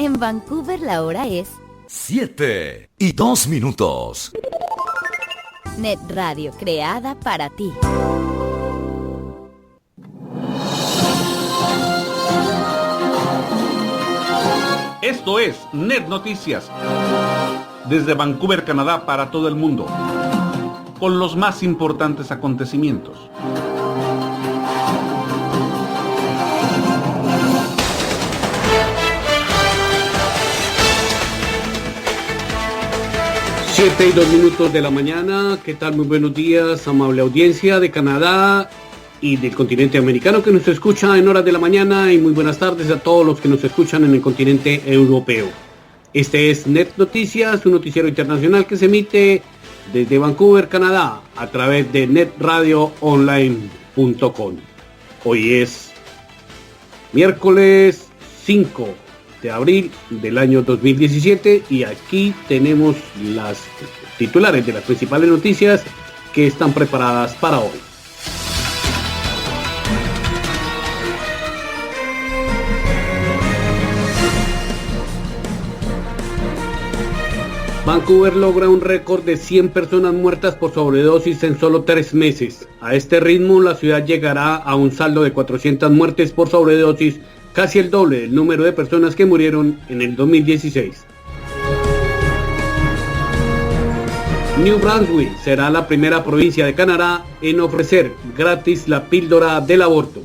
En Vancouver la hora es 7:02. Net Radio, creada para ti. Esto es Net Noticias, desde Vancouver, Canadá, para todo el mundo, con los más importantes acontecimientos. Siete y 2 minutos de la mañana. ¿Qué tal? Muy buenos días, amable audiencia de Canadá y del continente americano que nos escucha en horas de la mañana, y muy buenas tardes a todos los que nos escuchan en el continente europeo. Este es Net Noticias, un noticiero internacional que se emite desde Vancouver, Canadá, a través de netradioonline.com. Hoy es miércoles 5 de abril del año 2017 y aquí tenemos las titulares de las principales noticias que están preparadas para hoy. Vancouver logra un récord de 100 personas muertas por sobredosis en solo 3 meses. A este ritmo, la ciudad llegará a un saldo de 400 muertes por sobredosis, casi el doble del número de personas que murieron en el 2016. New Brunswick será la primera provincia de Canadá en ofrecer gratis la píldora del aborto.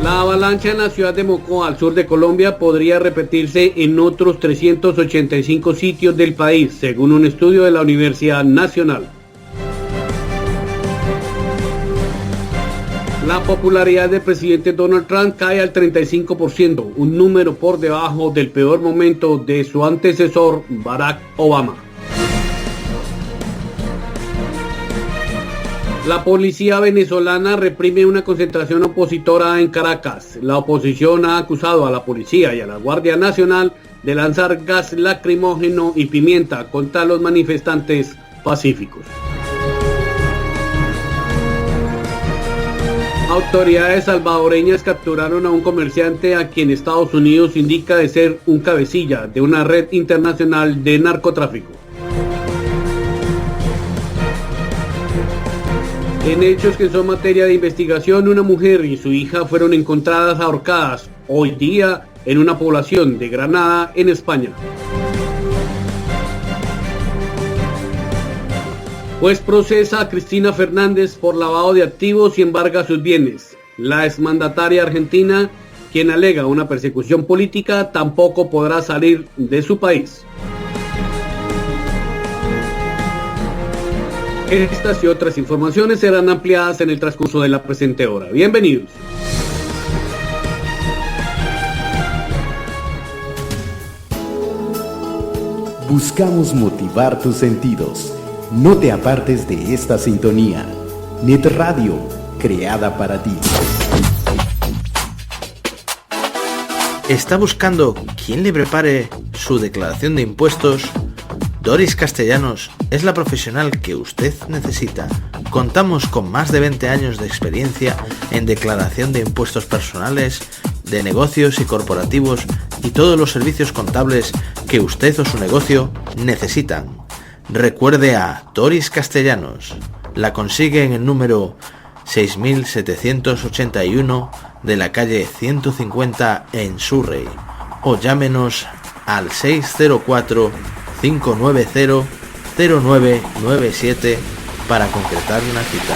La avalancha en la ciudad de Mocoa, al sur de Colombia, podría repetirse en otros 385 sitios del país, según un estudio de la Universidad Nacional. La popularidad del presidente Donald Trump cae al 35%, un número por debajo del peor momento de su antecesor Barack Obama. La policía venezolana reprime una concentración opositora en Caracas. La oposición ha acusado a la policía y a la Guardia Nacional de lanzar gas lacrimógeno y pimienta contra los manifestantes pacíficos. Autoridades salvadoreñas capturaron a un comerciante a quien Estados Unidos indica de ser un cabecilla de una red internacional de narcotráfico. En hechos que son materia de investigación, una mujer y su hija fueron encontradas ahorcadas hoy día en una población de Granada, en España. Juez procesa a Cristina Fernández por lavado de activos y embarga sus bienes. La exmandataria argentina, quien alega una persecución política, tampoco podrá salir de su país. Estas y otras informaciones serán ampliadas en el transcurso de la presente hora. Bienvenidos. Buscamos motivar tus sentidos. No te apartes de esta sintonía. Net Radio, creada para ti. ¿Está buscando quién le prepare su declaración de impuestos? Doris Castellanos es la profesional que usted necesita. Contamos con más de 20 años de experiencia en declaración de impuestos personales, de negocios y corporativos y todos los servicios contables que usted o su negocio necesitan. Recuerde a Doris Castellanos. La consigue en el número 6781 de la calle 150 en Surrey, o llámenos al 604-590-0997 para concretar una cita.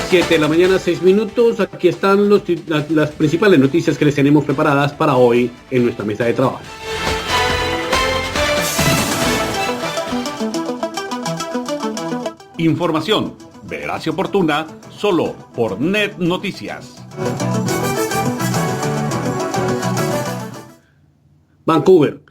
Siete de la mañana, 6 minutos. Aquí están las principales noticias que les tenemos preparadas para hoy en nuestra mesa de trabajo. Información veraz y oportuna, solo por Net Noticias. Vancouver.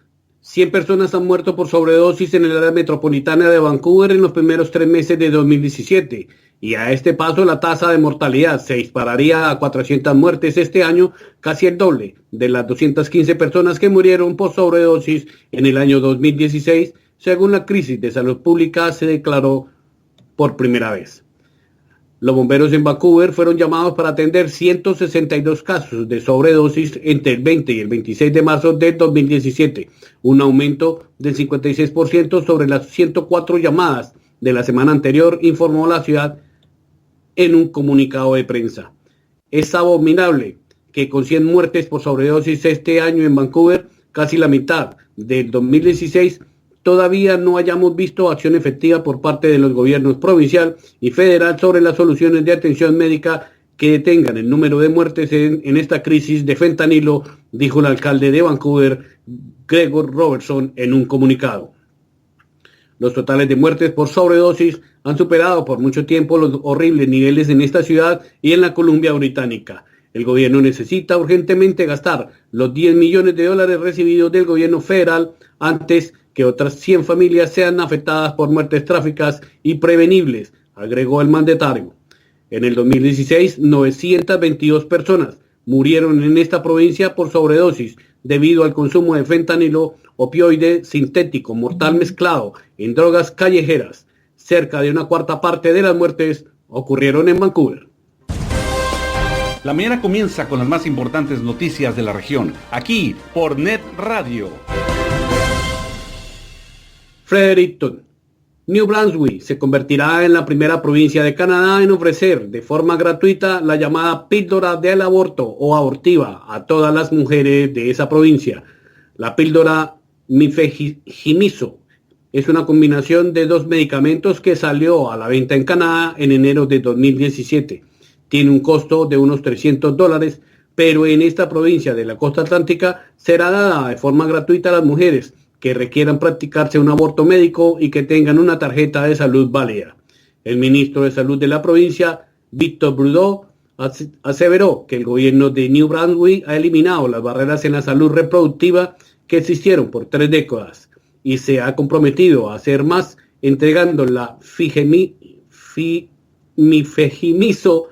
100 personas han muerto por sobredosis en el área metropolitana de Vancouver en los primeros 3 meses de 2017. Y a este paso la tasa de mortalidad se dispararía a 400 muertes este año, casi el doble de las 215 personas que murieron por sobredosis en el año 2016, según la crisis de salud pública se declaró por primera vez. Los bomberos en Vancouver fueron llamados para atender 162 casos de sobredosis entre el 20 y el 26 de marzo de 2017, un aumento del 56% sobre las 104 llamadas de la semana anterior, informó la ciudad en un comunicado de prensa. Es abominable que con 100 muertes por sobredosis este año en Vancouver, casi la mitad del 2016, todavía no hayamos visto acción efectiva por parte de los gobiernos provincial y federal sobre las soluciones de atención médica que detengan el número de muertes en esta crisis de fentanilo, dijo el alcalde de Vancouver, Gregor Robertson, en un comunicado. Los totales de muertes por sobredosis han superado por mucho tiempo los horribles niveles en esta ciudad y en la Columbia Británica. El gobierno necesita urgentemente gastar los $10 millones recibidos del gobierno federal antes que otras 100 familias sean afectadas por muertes trágicas y prevenibles, agregó el mandatario. En el 2016, 922 personas murieron en esta provincia por sobredosis debido al consumo de fentanilo, opioide sintético mortal mezclado en drogas callejeras. Cerca de una cuarta parte de las muertes ocurrieron en Vancouver. La mañana comienza con las más importantes noticias de la región, aquí por Net Radio. Fredericton. New Brunswick se convertirá en la primera provincia de Canadá en ofrecer de forma gratuita la llamada píldora del aborto o abortiva a todas las mujeres de esa provincia. La píldora mifepristone es una combinación de dos medicamentos que salió a la venta en Canadá en enero de 2017. Tiene un costo de unos $300, pero en esta provincia de la costa atlántica será dada de forma gratuita a las mujeres que requieran practicarse un aborto médico y que tengan una tarjeta de salud válida. El ministro de Salud de la provincia, Victor Trudeau, aseveró que el gobierno de New Brunswick ha eliminado las barreras en la salud reproductiva que existieron por 3 décadas y se ha comprometido a hacer más entregando la mifepristone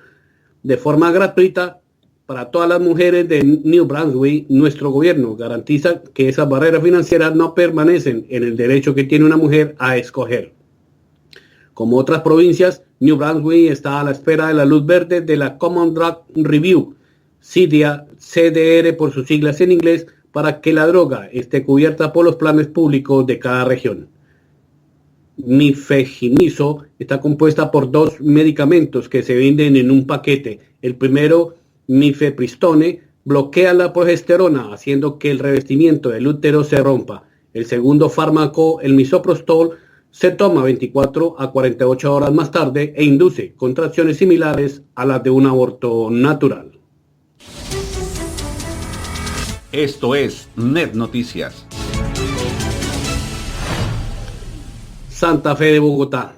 de forma gratuita para todas las mujeres de New Brunswick. Nuestro gobierno garantiza que esas barreras financieras no permanecen en el derecho que tiene una mujer a escoger. Como otras provincias, New Brunswick está a la espera de la luz verde de la Common Drug Review, CDR por sus siglas en inglés, para que la droga esté cubierta por los planes públicos de cada región. Mifepristone está compuesta por 2 medicamentos que se venden en un paquete. El primero, mifepristone, bloquea la progesterona haciendo que el revestimiento del útero se rompa. El segundo fármaco, el misoprostol, se toma 24 a 48 horas más tarde e induce contracciones similares a las de un aborto natural. Esto es Net Noticias. Santa Fe de Bogotá.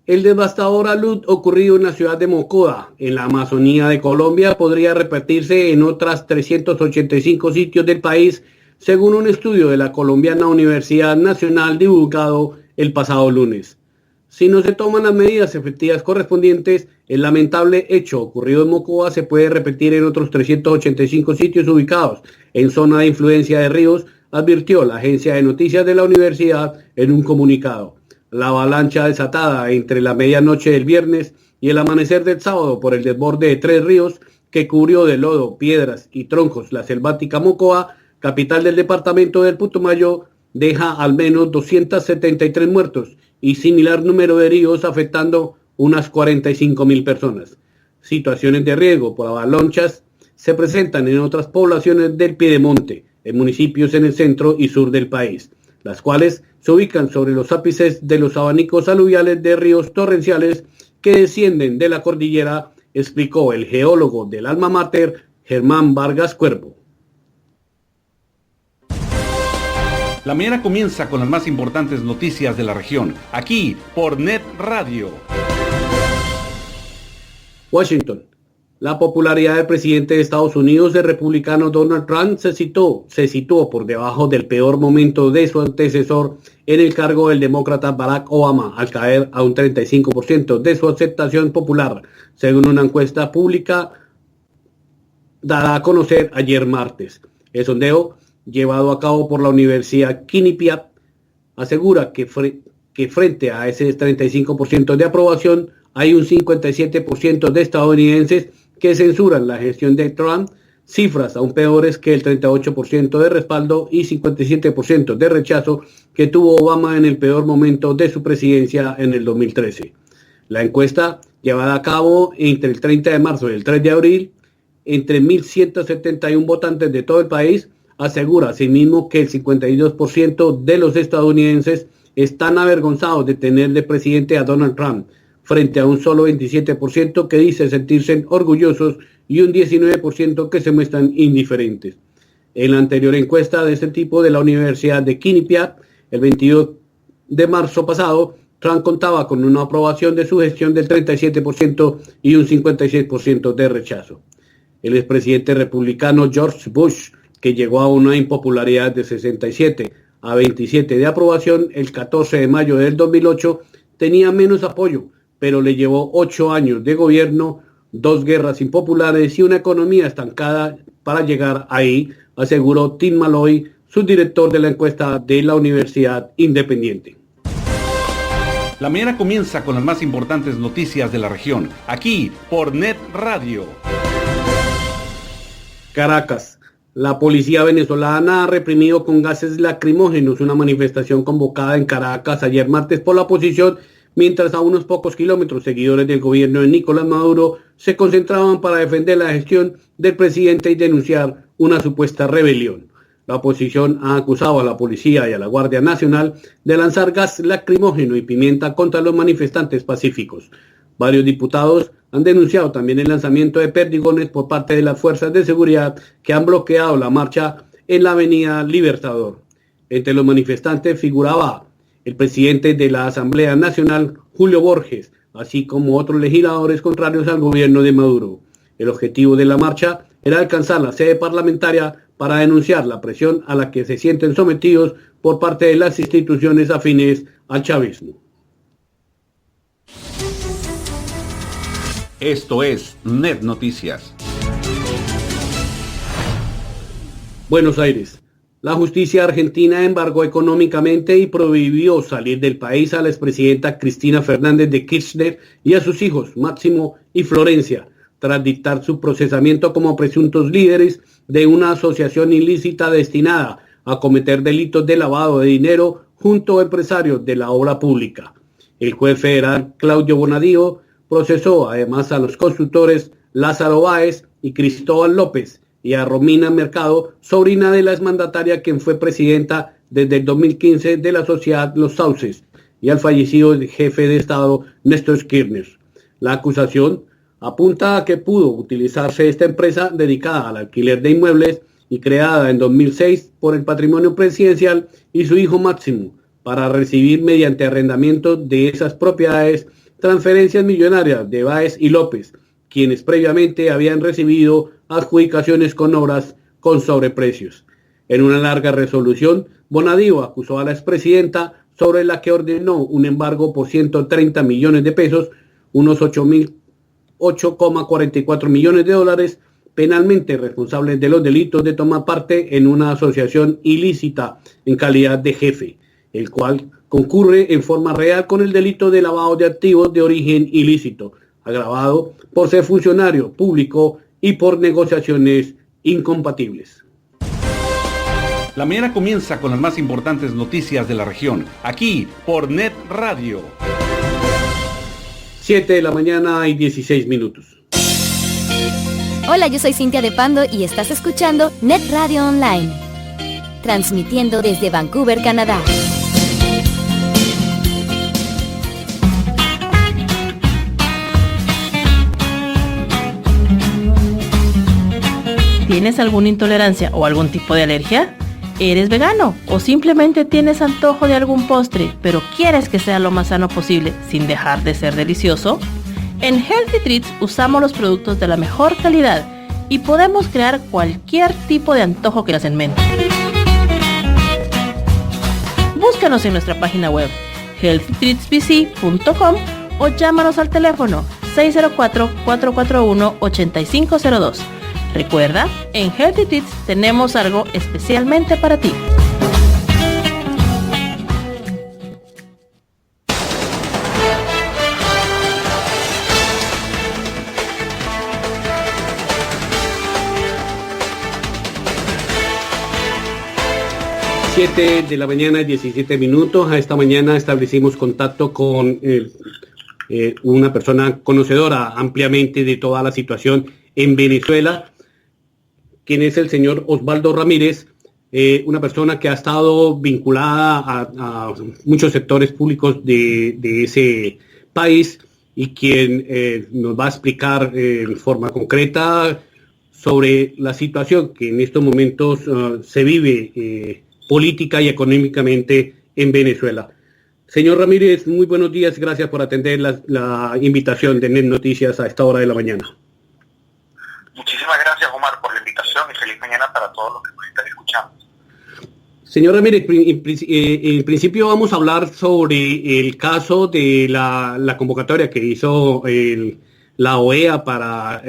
El devastador alud ocurrido en la ciudad de Mocoa, en la Amazonía de Colombia, podría repetirse en otras 385 sitios del país, según un estudio de la colombiana Universidad Nacional divulgado el pasado lunes. Si no se toman las medidas efectivas correspondientes, el lamentable hecho ocurrido en Mocoa se puede repetir en otros 385 sitios ubicados en zona de influencia de ríos, advirtió la agencia de noticias de la universidad en un comunicado. La avalancha desatada entre la medianoche del viernes y el amanecer del sábado por el desborde de 3 ríos que cubrió de lodo, piedras y troncos la selvática Mocoa, capital del departamento del Putumayo, deja al menos 273 muertos y similar número de heridos, afectando unas 45.000 personas. Situaciones de riesgo por avalanchas se presentan en otras poblaciones del Piedemonte, en municipios en el centro y sur del país, las cuales se ubican sobre los ápices de los abanicos aluviales de ríos torrenciales que descienden de la cordillera, explicó el geólogo del Alma Mater, Germán Vargas Cuervo. La mañana comienza con las más importantes noticias de la región, aquí por Net Radio. Washington. La popularidad del presidente de Estados Unidos, el republicano Donald Trump, se situó por debajo del peor momento de su antecesor en el cargo del demócrata Barack Obama, al caer a un 35% de su aceptación popular, según una encuesta pública dada a conocer ayer martes. El sondeo, llevado a cabo por la Universidad Quinnipiac, asegura que frente a ese 35% de aprobación, hay un 57% de estadounidenses que censuran la gestión de Trump, cifras aún peores que el 38% de respaldo y 57% de rechazo que tuvo Obama en el peor momento de su presidencia en el 2013. La encuesta, llevada a cabo entre el 30 de marzo y el 3 de abril, entre 1.171 votantes de todo el país, asegura asimismo que el 52% de los estadounidenses están avergonzados de tener de presidente a Donald Trump, frente a un solo 27% que dice sentirse orgullosos y un 19% que se muestran indiferentes. En la anterior encuesta de este tipo de la Universidad de Quinnipiac, el 22 de marzo pasado, Trump contaba con una aprobación de su gestión del 37% y un 56% de rechazo. El expresidente republicano George Bush, que llegó a una impopularidad de 67 a 27 de aprobación el 14 de mayo del 2008, tenía menos apoyo, pero le llevó 8 años de gobierno, 2 guerras impopulares y una economía estancada para llegar ahí, aseguró Tim Malloy, subdirector de la encuesta de la Universidad Independiente. La mañana comienza con las más importantes noticias de la región, aquí por Net Radio. Caracas. La policía venezolana ha reprimido con gases lacrimógenos una manifestación convocada en Caracas ayer martes por la oposición, mientras a unos pocos kilómetros seguidores del gobierno de Nicolás Maduro se concentraban para defender la gestión del presidente y denunciar una supuesta rebelión. La oposición ha acusado a la policía y a la Guardia Nacional de lanzar gas lacrimógeno y pimienta contra los manifestantes pacíficos. Varios diputados han denunciado también el lanzamiento de perdigones por parte de las fuerzas de seguridad que han bloqueado la marcha en la avenida Libertador. Entre los manifestantes figuraba el presidente de la Asamblea Nacional, Julio Borges, así como otros legisladores contrarios al gobierno de Maduro. El objetivo de la marcha era alcanzar la sede parlamentaria para denunciar la presión a la que se sienten sometidos por parte de las instituciones afines al chavismo. Esto es Net Noticias. Buenos Aires. La justicia argentina embargó económicamente y prohibió salir del país a la expresidenta Cristina Fernández de Kirchner y a sus hijos Máximo y Florencia, tras dictar su procesamiento como presuntos líderes de una asociación ilícita destinada a cometer delitos de lavado de dinero junto a empresarios de la obra pública. El juez federal Claudio Bonadío procesó además a los constructores Lázaro Báez y Cristóbal López y a Romina Mercado, sobrina de la exmandataria quien fue presidenta desde el 2015 de la sociedad Los Sauces, y al fallecido jefe de Estado Néstor Kirchner. La acusación apunta a que pudo utilizarse esta empresa dedicada al alquiler de inmuebles y creada en 2006 por el patrimonio presidencial y su hijo Máximo para recibir mediante arrendamiento de esas propiedades transferencias millonarias de Báez y López, quienes previamente habían recibido adjudicaciones con obras con sobreprecios. En una larga resolución, Bonadío acusó a la expresidenta, sobre la que ordenó un embargo por 130 millones de pesos, unos 8,44 millones de dólares, penalmente responsables de los delitos de tomar parte en una asociación ilícita en calidad de jefe, el cual concurre en forma real con el delito de lavado de activos de origen ilícito, agravado por ser funcionario público y por negociaciones incompatibles. La mañana comienza con las más importantes noticias de la región, aquí por Net Radio. 7 de la mañana y 16 minutos. Hola, yo soy Cintia de Pando y estás escuchando Net Radio Online, transmitiendo desde Vancouver, Canadá. ¿Tienes alguna intolerancia o algún tipo de alergia? ¿Eres vegano o simplemente tienes antojo de algún postre, pero quieres que sea lo más sano posible sin dejar de ser delicioso? En Healthy Treats usamos los productos de la mejor calidad y podemos crear cualquier tipo de antojo que las en mente. Búscanos en nuestra página web healthytreatsbc.com o llámanos al teléfono 604-441-8502. Recuerda, en Healthy Treats tenemos algo especialmente para ti. 7 de la mañana, 17 minutos. A esta mañana establecimos contacto con una persona conocedora ampliamente de toda la situación en Venezuela, quien es el señor Osvaldo Ramírez, una persona que ha estado vinculada a muchos sectores públicos de ese país y quien nos va a explicar en forma concreta sobre la situación que en estos momentos se vive política y económicamente en Venezuela. Señor Ramírez, muy buenos días, gracias por atender la invitación de NET Noticias a esta hora de la mañana. Muchísimas gracias, Omar, por la invitación y feliz mañana para todos los que nos están escuchando. Señor Ramírez, en principio vamos a hablar sobre el caso de la convocatoria que hizo la OEA para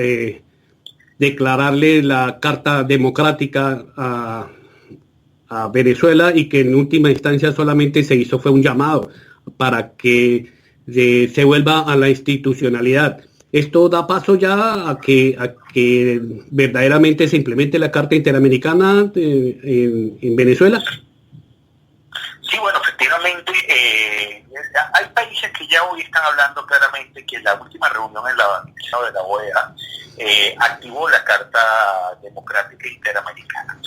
declararle la Carta Democrática a Venezuela, y que en última instancia solamente se hizo fue un llamado para que se vuelva a la institucionalidad. ¿Esto da paso ya a que verdaderamente se implemente la Carta Interamericana en Venezuela? Sí, bueno, efectivamente, hay países que ya hoy están hablando claramente que la última reunión en de la OEA activó la Carta Democrática Interamericana.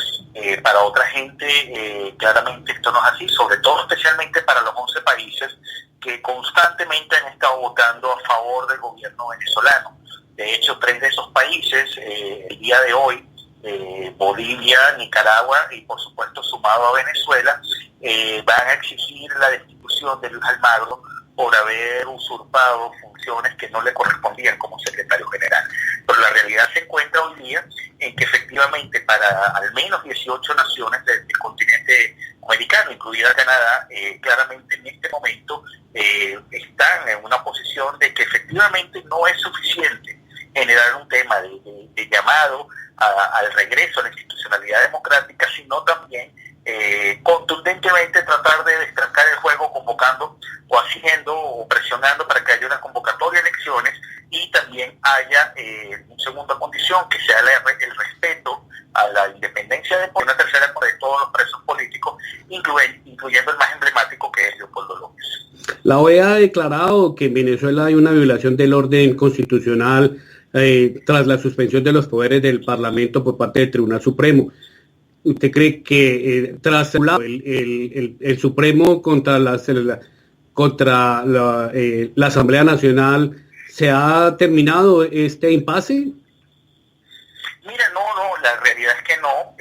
Para otra gente, claramente esto no es así, sobre todo especialmente para los 11 países que constantemente han estado votando a favor del gobierno venezolano. De hecho, 3 de esos países, el día de hoy, Bolivia, Nicaragua y por supuesto sumado a Venezuela, van a exigir la destitución de Luis Almagro por haber usurpado funciones que no le correspondían como secretario general. Pero la realidad se encuentra hoy día en que efectivamente para al menos 18 naciones del continente americano, incluida Canadá, claramente en este momento están en una posición de que efectivamente no es suficiente generar un tema de llamado al regreso a la institucionalidad democrática, sino también contundentemente tratar de destrancar el juego convocando o haciendo o presionando para que haya una convocatoria de elecciones y también haya una segunda condición, que sea el respeto a la independencia de una tercera de todos los presos políticos, incluyendo el más emblemático, que es Leopoldo López. La OEA ha declarado que en Venezuela hay una violación del orden constitucional tras la suspensión de los poderes del Parlamento por parte del Tribunal Supremo. ¿Usted cree que tras el Supremo contra la Asamblea Nacional se ha terminado este impasse? Mira, no, la realidad es que no.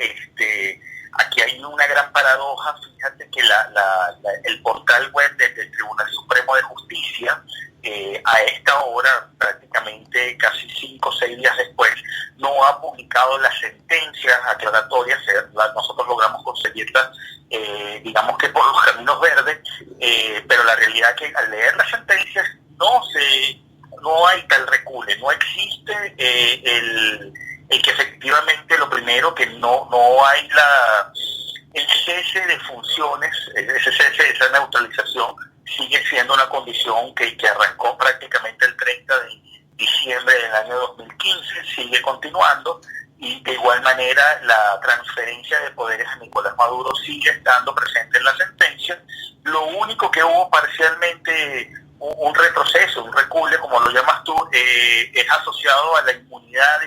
Aquí hay una gran paradoja. Fíjate que el portal web del Tribunal Supremo de Justicia, a esta hora, prácticamente casi 5 o 6 días después, no ha publicado las sentencias aclaratorias. Nosotros logramos conseguirlas, digamos que por los caminos verdes, pero la realidad es que al leer las sentencias no hay tal recule, no existe el que efectivamente lo primero que no hay el cese de funciones, ese cese, esa neutralización sigue siendo una condición que arrancó prácticamente el 30 de diciembre del año 2015, sigue continuando, y de igual manera la transferencia de poderes a Nicolás Maduro sigue estando presente en la sentencia. Lo único que hubo parcialmente un retroceso, un recule, como lo llamas tú, es asociado a la inmunidad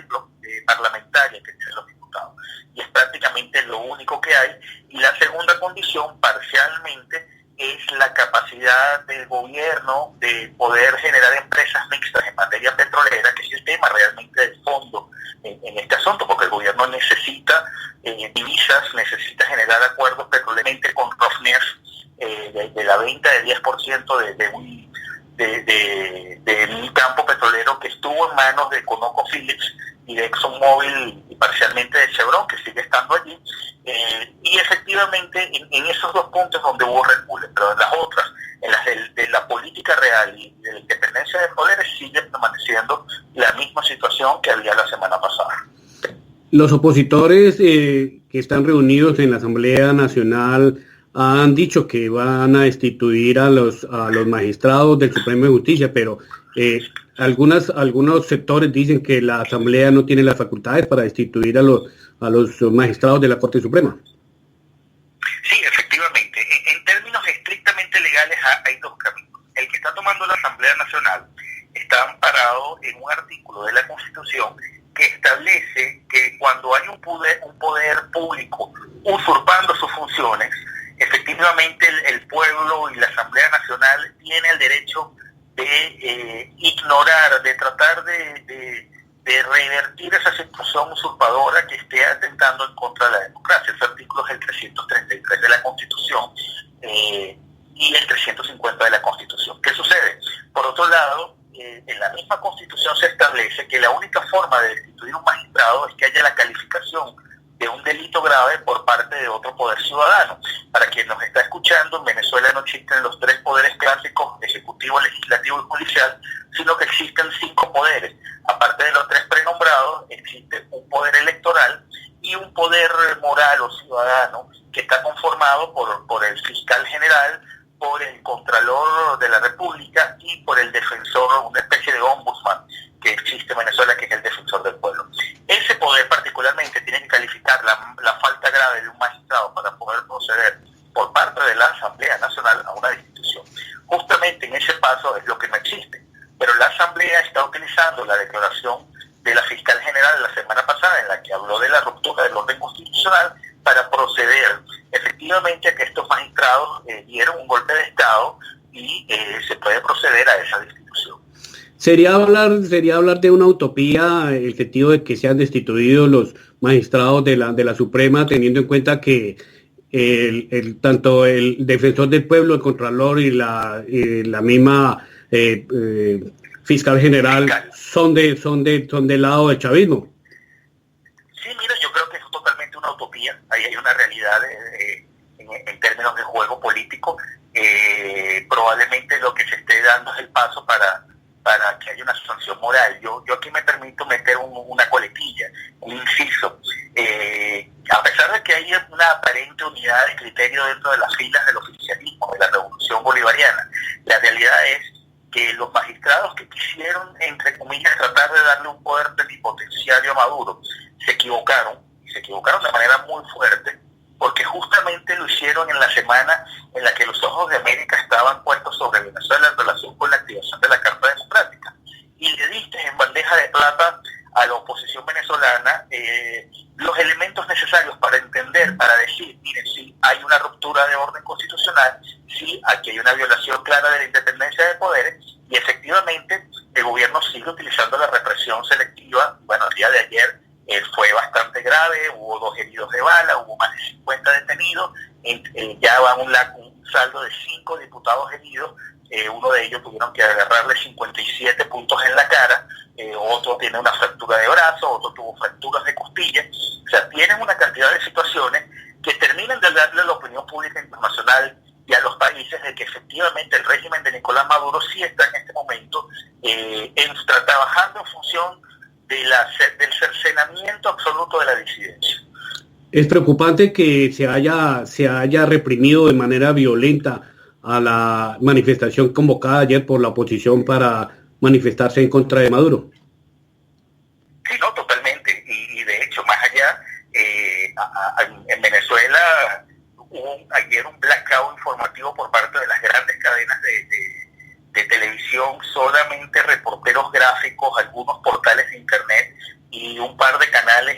parlamentaria que tienen los diputados, y es prácticamente lo único que hay. Y la segunda condición, parcialmente, es la capacidad del gobierno de poder generar empresas mixtas en materia petrolera, que es el tema realmente de fondo en este asunto, porque el gobierno necesita divisas, necesita generar acuerdos petroleros con Rosneft, de la venta del 10% de un campo petrolero que estuvo en manos de ConocoPhillips y de ExxonMobil y parcialmente de Chevron, que sigue estando allí, y efectivamente en esos 2 puntos donde hubo recule, pero en las otras, en las de la política real y de la independencia de poderes, sigue permaneciendo la misma situación que había la semana pasada. Los opositores que están reunidos en la Asamblea Nacional han dicho que van a destituir a los magistrados del Supremo de Justicia, pero algunos sectores dicen que la Asamblea no tiene las facultades para destituir a los magistrados de la Corte Suprema. Sí, efectivamente. efectivamente, en términos estrictamente legales hay dos caminos. El que está tomando la Asamblea Nacional está amparado en un artículo de la Constitución que establece que cuando hay un poder público usurpando sus funciones, efectivamente el pueblo y la Asamblea Nacional tiene el derecho de ignorar, de tratar de revertir esa situación usurpadora que esté atentando en contra de la democracia. Ese artículo es el 333 de la Constitución y el 350 de la Constitución. ¿Qué sucede? Por otro lado, en la misma Constitución se establece que la única forma de destituir un magistrado es que haya la calificación de un delito grave por parte de otro poder ciudadano. Para quien nos está escuchando, en Venezuela no existen los tres poderes clásicos, ejecutivo, legislativo y judicial, sino que existen 5 poderes. Aparte de los 3 prenombrados, existe un poder electoral y un poder moral o ciudadano que está conformado por el fiscal general, por el Contralor de la República y por el defensor, una especie de ombudsman que existe en Venezuela, que es el defensor del pueblo. Ese poder particularmente tiene que calificar la falta grave de un magistrado para poder proceder por parte de la Asamblea Nacional a una destitución. Justamente en ese paso es lo que no existe, pero la Asamblea está utilizando la declaración de la fiscal general la semana pasada, en la que habló de la ruptura del orden constitucional, para proceder efectivamente a que estos magistrados dieron un golpe de Estado y se puede proceder a esa destitución. Sería hablar de una utopía el sentido de que sean destituidos los magistrados de la Suprema, teniendo en cuenta que tanto el defensor del pueblo, el Contralor y la misma fiscal general son del lado del chavismo. Sí, mira, yo creo que es totalmente una utopía. Ahí hay una realidad en términos de juego político. Probablemente lo que se esté dando es el paso para que haya una sanción moral. Yo aquí me permito meter una coletilla, un inciso. A pesar de que hay una aparente unidad de criterio dentro de las filas del oficialismo, de la revolución bolivariana, la realidad es que los magistrados que quisieron, entre comillas, tratar de darle un poder plenipotenciario a Maduro, se equivocaron de manera muy fuerte, porque justamente lo hicieron en la semana en la que los ojos de América estaban puestos sobre Venezuela en relación con la activación de la Carta Democrática. Y le diste en bandeja de plata a la oposición venezolana los elementos necesarios para entender, para decir, miren, sí, hay una ruptura de orden constitucional, sí, aquí hay una violación clara de la independencia de poderes, y efectivamente el gobierno sigue utilizando la represión selectiva. Bueno, el día de ayer fue bastante grave, hubo 2 heridos de bala, hubo más de 50 detenidos, ya va un saldo de 5 diputados heridos, uno de ellos tuvieron que agarrarle 57 puntos en la cara, otro tiene una fractura de brazo, otro tuvo fracturas de costilla. O sea, tienen una cantidad de situaciones que terminan de darle a la opinión pública internacional y a los países de que efectivamente el régimen de Nicolás Maduro sí está en este momento trabajando en función del cercenamiento absoluto de la disidencia. Es preocupante que se haya reprimido de manera violenta a la manifestación convocada ayer por la oposición para manifestarse en contra de Maduro. Sí, no, totalmente. Y de hecho, más allá, en Venezuela hubo ayer un blackout informativo por parte de las grandes cadenas de televisión, solamente reporteros gráficos, algunos portales de internet y un par de canales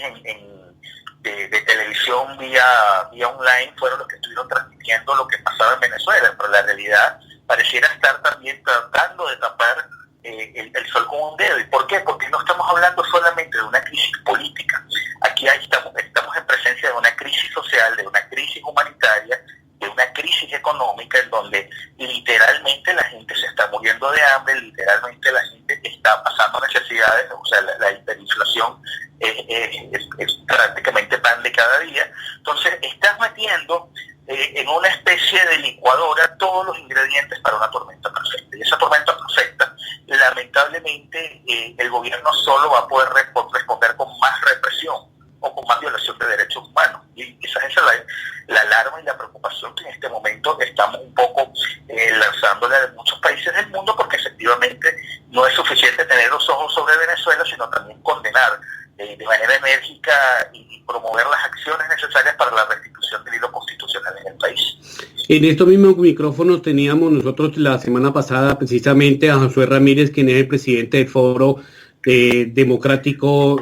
de televisión vía online fueron los que estuvieron transmitiendo lo que pasaba en Venezuela, pero la realidad pareciera estar también tratando de tapar el sol con un dedo. ¿Y por qué? Porque no estamos hablando solamente de una crisis política. Aquí estamos en presencia de una crisis social, de una crisis humanitaria, de una crisis económica en donde literalmente la gente se está muriendo de hambre, literalmente la gente está pasando necesidades, o sea, la hiperinflación es prácticamente pan de cada día. Entonces estás metiendo en una especie de licuadora todos los ingredientes para una tormenta perfecta. Y esa tormenta perfecta, lamentablemente, el gobierno solo va a poder responder con más represión o con más violación de derechos humanos. Y quizás esa es la alarma y la preocupación que en este momento estamos un poco lanzándole a muchos países del mundo, porque efectivamente no es suficiente tener los ojos sobre Venezuela, sino también condenar de manera enérgica y promover las acciones necesarias para la restitución del hilo constitucional en el país. En estos mismos micrófonos teníamos nosotros la semana pasada precisamente a Josué Ramírez, quien es el presidente del Foro Democrático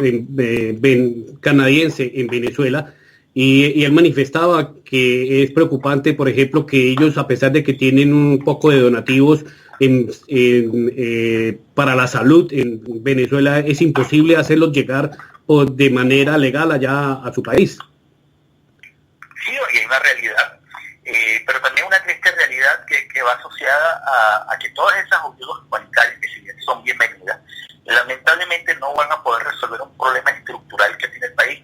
Canadiense en Venezuela, y él manifestaba que es preocupante, por ejemplo, que ellos, a pesar de que tienen un poco de donativos para la salud en Venezuela, es imposible hacerlos llegar de manera legal allá a su país. Sí, y hay una realidad, pero también una triste realidad que va asociada a que todas esas ayudas humanitarias, que si bien son bienvenidas, lamentablemente no van a poder resolver un problema estructural que tiene el país,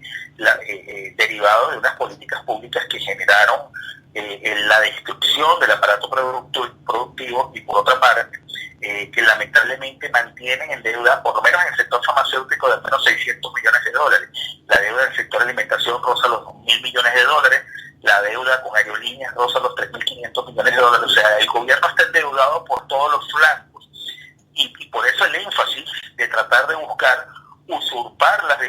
derivado de unas políticas públicas que generaron la destrucción del aparato productivo, y por otra parte, que lamentablemente mantienen en deuda, por lo menos en el sector farmacéutico, de al menos 600 millones de dólares. La deuda del sector de alimentación roza los 1.000 millones de dólares, la deuda con aerolíneas roza los 3.500 millones de dólares. O sea, el gobierno está endeudado por todos los flancos, y por eso el énfasis de tratar de buscar usurpar las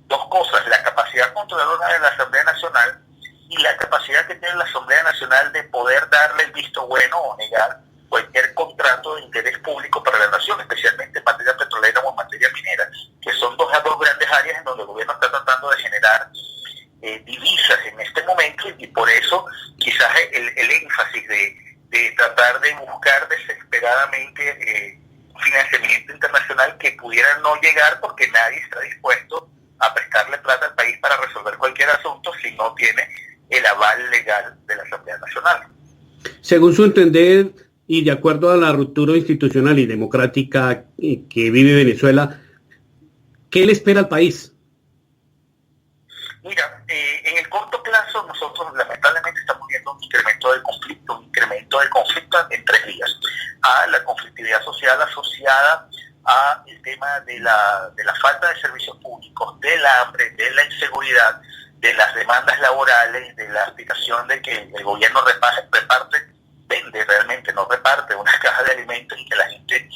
dos cosas: la capacidad controladora de la Asamblea Nacional y la capacidad que tiene la Asamblea Nacional de poder darle el visto bueno o negar cualquier contrato de interés público para la nación, especialmente en materia petrolera o en materia minera, que son dos grandes áreas en donde el gobierno está tratando de generar divisas en este momento, y por eso quizás el énfasis de tratar de buscar desesperadamente financiamiento internacional que pudiera no llegar, porque nadie está dispuesto a prestarle plata al país para resolver cualquier asunto si no tiene el aval legal de la Asamblea Nacional. Según su entender, y de acuerdo a la ruptura institucional y democrática que vive Venezuela, ¿qué le espera al país? Mira, en el corto plazo nosotros lamentablemente estamos viendo un incremento del conflicto en 3 vías. La conflictividad social asociada a el tema de la falta de servicios públicos, del hambre, de la inseguridad, de las demandas laborales, de la aplicación de que el gobierno no reparte una caja de alimentos, y que la gente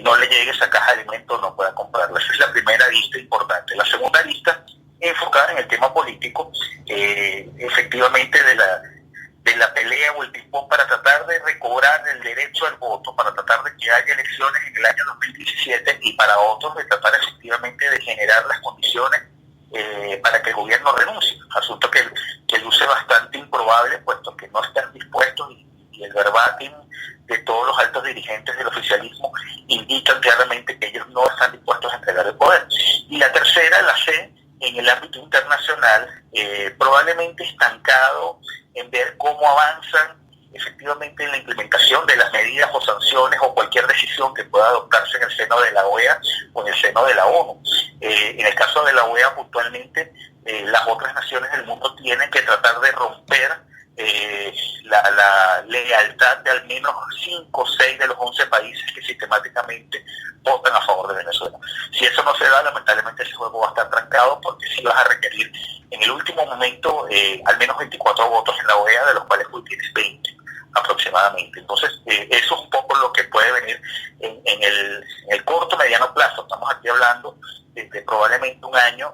no le llegue esa caja de alimentos, no pueda comprarla. Esa es la primera lista importante. La segunda lista, enfocada en el tema político, efectivamente de la pelea o el ping-pong para tratar de recobrar el derecho al voto, para tratar de que haya elecciones en el año 2017, y para otros de tratar efectivamente de generar las condiciones para que el gobierno renuncie, asunto que luce bastante improbable, puesto que no están dispuestos, y el verbatim de todos los altos dirigentes del oficialismo indican claramente que ellos no están dispuestos a entregar el poder. Y la tercera, la C, en el ámbito internacional, probablemente estancado en ver cómo avanzan efectivamente en la implementación de las medidas o sanciones o cualquier decisión que pueda adoptarse en el seno de la OEA o en el seno de la ONU. En el caso de la OEA puntualmente, las otras naciones del mundo tienen que tratar de romper la lealtad de al menos 5 o 6 de los 11 países que sistemáticamente votan a favor de Venezuela. Si eso no se da, lamentablemente ese juego va a estar trancado, porque sí vas a requerir en el último momento al menos 24 votos en la OEA, de los cuales tú tienes 20 aproximadamente. Entonces eso es un poco lo que puede venir en el corto mediano plazo. Estamos aquí hablando de probablemente un año,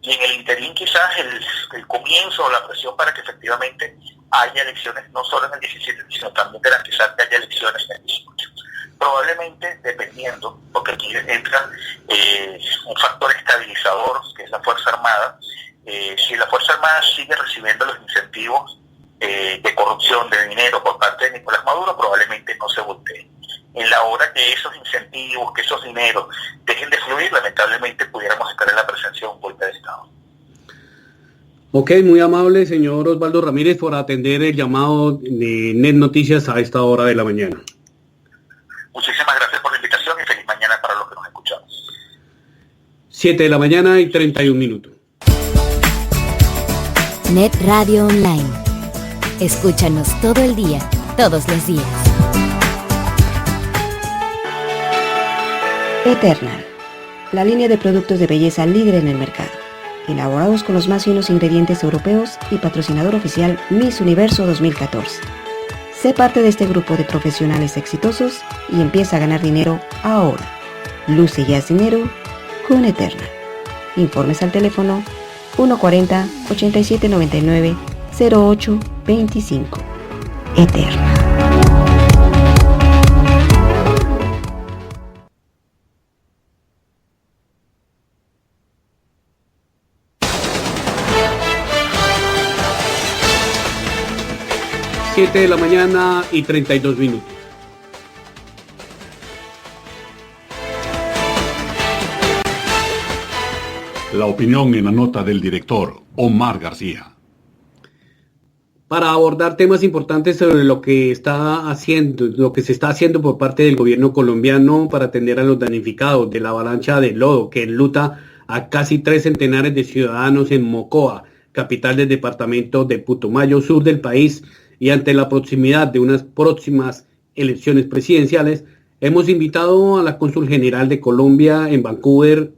y en el interín quizás el comienzo o la presión para que efectivamente haya elecciones, no solo en el 17, sino también garantizar que haya elecciones en el 18. Probablemente, dependiendo, porque aquí entra un factor estabilizador, que es la Fuerza Armada. Si la Fuerza Armada sigue recibiendo los incentivos de corrupción, de dinero por parte de Nicolás Maduro, probablemente no se voltee. En la hora que esos incentivos, que esos dineros dejen de fluir, lamentablemente pudiéramos estar en la presencia de un golpe de Estado. Ok, muy amable señor Osvaldo Ramírez por atender el llamado de Net Noticias a esta hora de la mañana. Muchísimas gracias por la invitación y feliz mañana para los que nos escuchamos. 7 de la mañana y 31 minutos. Net Radio Online. Escúchanos todo el día, todos los días. Eternal, la línea de productos de belleza líder en el mercado, elaborados con los más finos ingredientes europeos y patrocinador oficial Miss Universo 2014. Sé parte de este grupo de profesionales exitosos y empieza a ganar dinero ahora. Luce y haz dinero con Eternal. Informes al teléfono 140-8799-0000. 0825. Eterna. De la mañana y 32 minutos. La opinión en la nota del director Omar García. Para abordar temas importantes sobre lo que se está haciendo por parte del gobierno colombiano para atender a los damnificados de la avalancha de lodo que enluta a casi 3 centenares de ciudadanos en Mocoa, capital del departamento de Putumayo, sur del país, y ante la proximidad de unas próximas elecciones presidenciales, hemos invitado a la cónsul general de Colombia en Vancouver,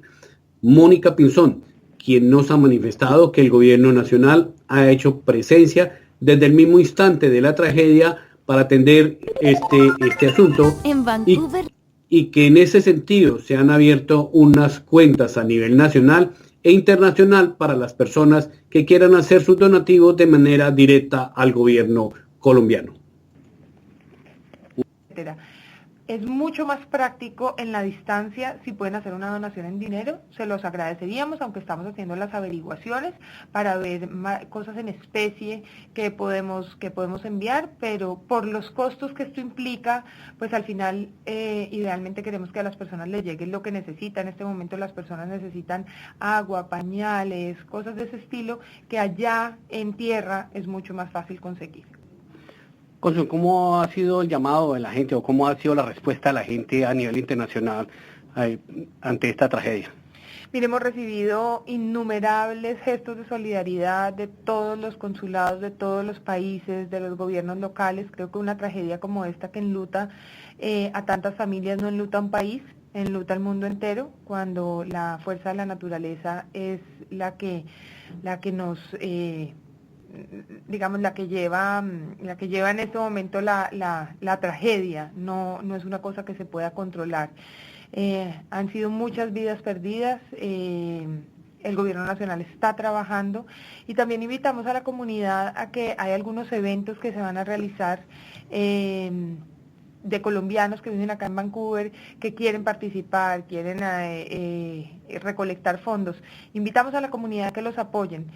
Mónica Pinzón, quien nos ha manifestado que el gobierno nacional ha hecho presencia desde el mismo instante de la tragedia para atender este asunto En Vancouver. y que en ese sentido se han abierto unas cuentas a nivel nacional e internacional para las personas que quieran hacer sus donativos de manera directa al gobierno colombiano. Es mucho más práctico en la distancia si pueden hacer una donación en dinero, se los agradeceríamos, aunque estamos haciendo las averiguaciones para ver cosas en especie que podemos enviar, pero por los costos que esto implica, pues al final idealmente queremos que a las personas les llegue lo que necesitan. En este momento las personas necesitan agua, pañales, cosas de ese estilo que allá en tierra es mucho más fácil conseguir. Cónsul, ¿cómo ha sido el llamado de la gente o cómo ha sido la respuesta de la gente a nivel internacional ante esta tragedia? Mire, hemos recibido innumerables gestos de solidaridad de todos los consulados, de todos los países, de los gobiernos locales. Creo que una tragedia como esta que enluta a tantas familias no enluta a un país, enluta al mundo entero, cuando la fuerza de la naturaleza es la que nos... digamos, la que lleva en este momento la tragedia, no es una cosa que se pueda controlar. Han sido muchas vidas perdidas, el gobierno nacional está trabajando y también invitamos a la comunidad a que hay algunos eventos que se van a realizar de colombianos que viven acá en Vancouver, que quieren participar, quieren recolectar fondos. Invitamos a la comunidad a que los apoyen.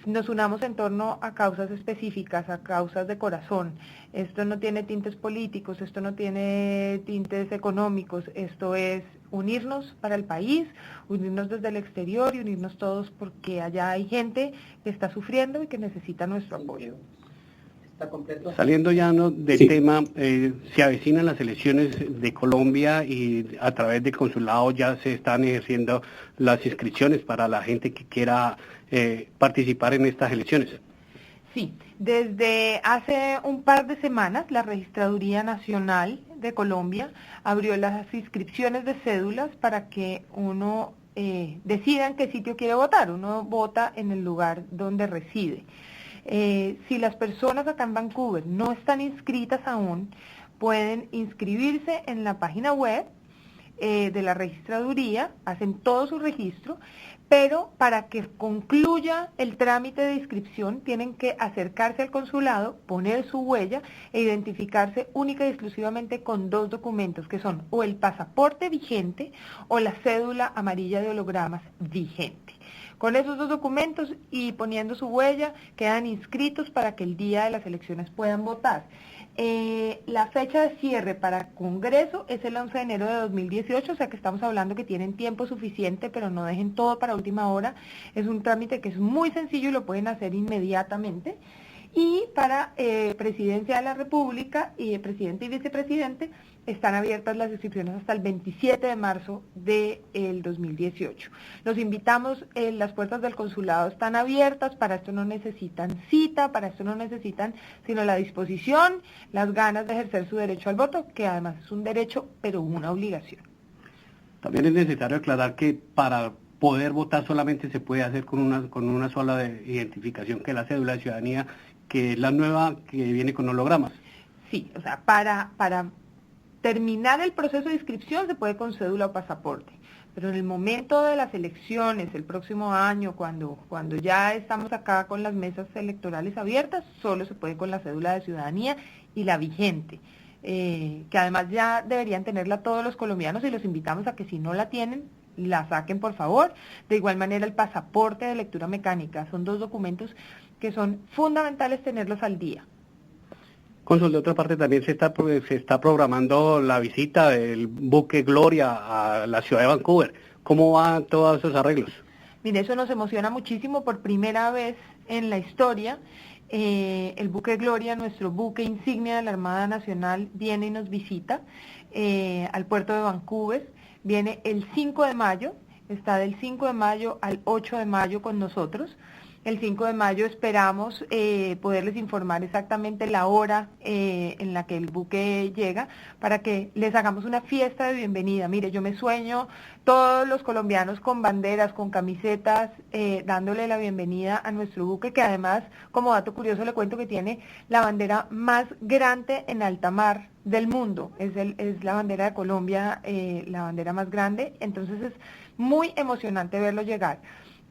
Nos unamos en torno a causas específicas, a causas de corazón. Esto no tiene tintes políticos, esto no tiene tintes económicos, esto es unirnos para el país, unirnos desde el exterior y unirnos todos porque allá hay gente que está sufriendo y que necesita nuestro apoyo. Saliendo ya del tema, se avecinan las elecciones de Colombia y a través del consulado ya se están ejerciendo las inscripciones para la gente que quiera participar en estas elecciones. Sí, desde hace un par de semanas la Registraduría Nacional de Colombia abrió las inscripciones de cédulas para que uno decida en qué sitio quiere votar. Uno vota en el lugar donde reside. Si las personas acá en Vancouver no están inscritas aún, pueden inscribirse en la página web de la registraduría, hacen todo su registro, pero para que concluya el trámite de inscripción tienen que acercarse al consulado, poner su huella e identificarse única y exclusivamente con 2 documentos que son o el pasaporte vigente o la cédula amarilla de hologramas vigente. Con esos 2 documentos y poniendo su huella, quedan inscritos para que el día de las elecciones puedan votar. La fecha de cierre para Congreso es el 11 de enero de 2018, o sea que estamos hablando que tienen tiempo suficiente, pero no dejen todo para última hora. Es un trámite que es muy sencillo y lo pueden hacer inmediatamente. Y para Presidencia de la República y Presidente y Vicepresidente están abiertas las inscripciones hasta el 27 de marzo del 2018. Los invitamos, las puertas del consulado están abiertas, para esto no necesitan cita, para esto no necesitan sino la disposición, las ganas de ejercer su derecho al voto, que además es un derecho, pero una obligación. También es necesario aclarar que para poder votar solamente se puede hacer con una sola identificación, que es la cédula de ciudadanía, que es la nueva que viene con hologramas. Sí, o sea, para terminar el proceso de inscripción se puede con cédula o pasaporte, Pero en el momento de las elecciones, el próximo año, cuando ya estamos acá con las mesas electorales abiertas, solo se puede con la cédula de ciudadanía y la vigente, que además ya deberían tenerla todos los colombianos y los invitamos a que si no la tienen, la saquen por favor. De igual manera el pasaporte de lectura mecánica, son 2 documentos que son fundamentales tenerlos al día. Cónsul, de otra parte también se está programando la visita del buque Gloria a la ciudad de Vancouver. ¿Cómo van todos esos arreglos? Mire, eso nos emociona muchísimo. Por primera vez en la historia, el buque Gloria, nuestro buque insignia de la Armada Nacional, viene y nos visita al puerto de Vancouver. Viene el 5 de mayo, está del 5 de mayo al 8 de mayo con nosotros. El 5 de mayo esperamos poderles informar exactamente la hora en la que el buque llega para que les hagamos una fiesta de bienvenida. Mire, yo me sueño todos los colombianos con banderas, con camisetas, dándole la bienvenida a nuestro buque, que además, como dato curioso, le cuento que tiene la bandera más grande en alta mar del mundo. Es la bandera de Colombia, la bandera más grande. Entonces es muy emocionante verlo llegar.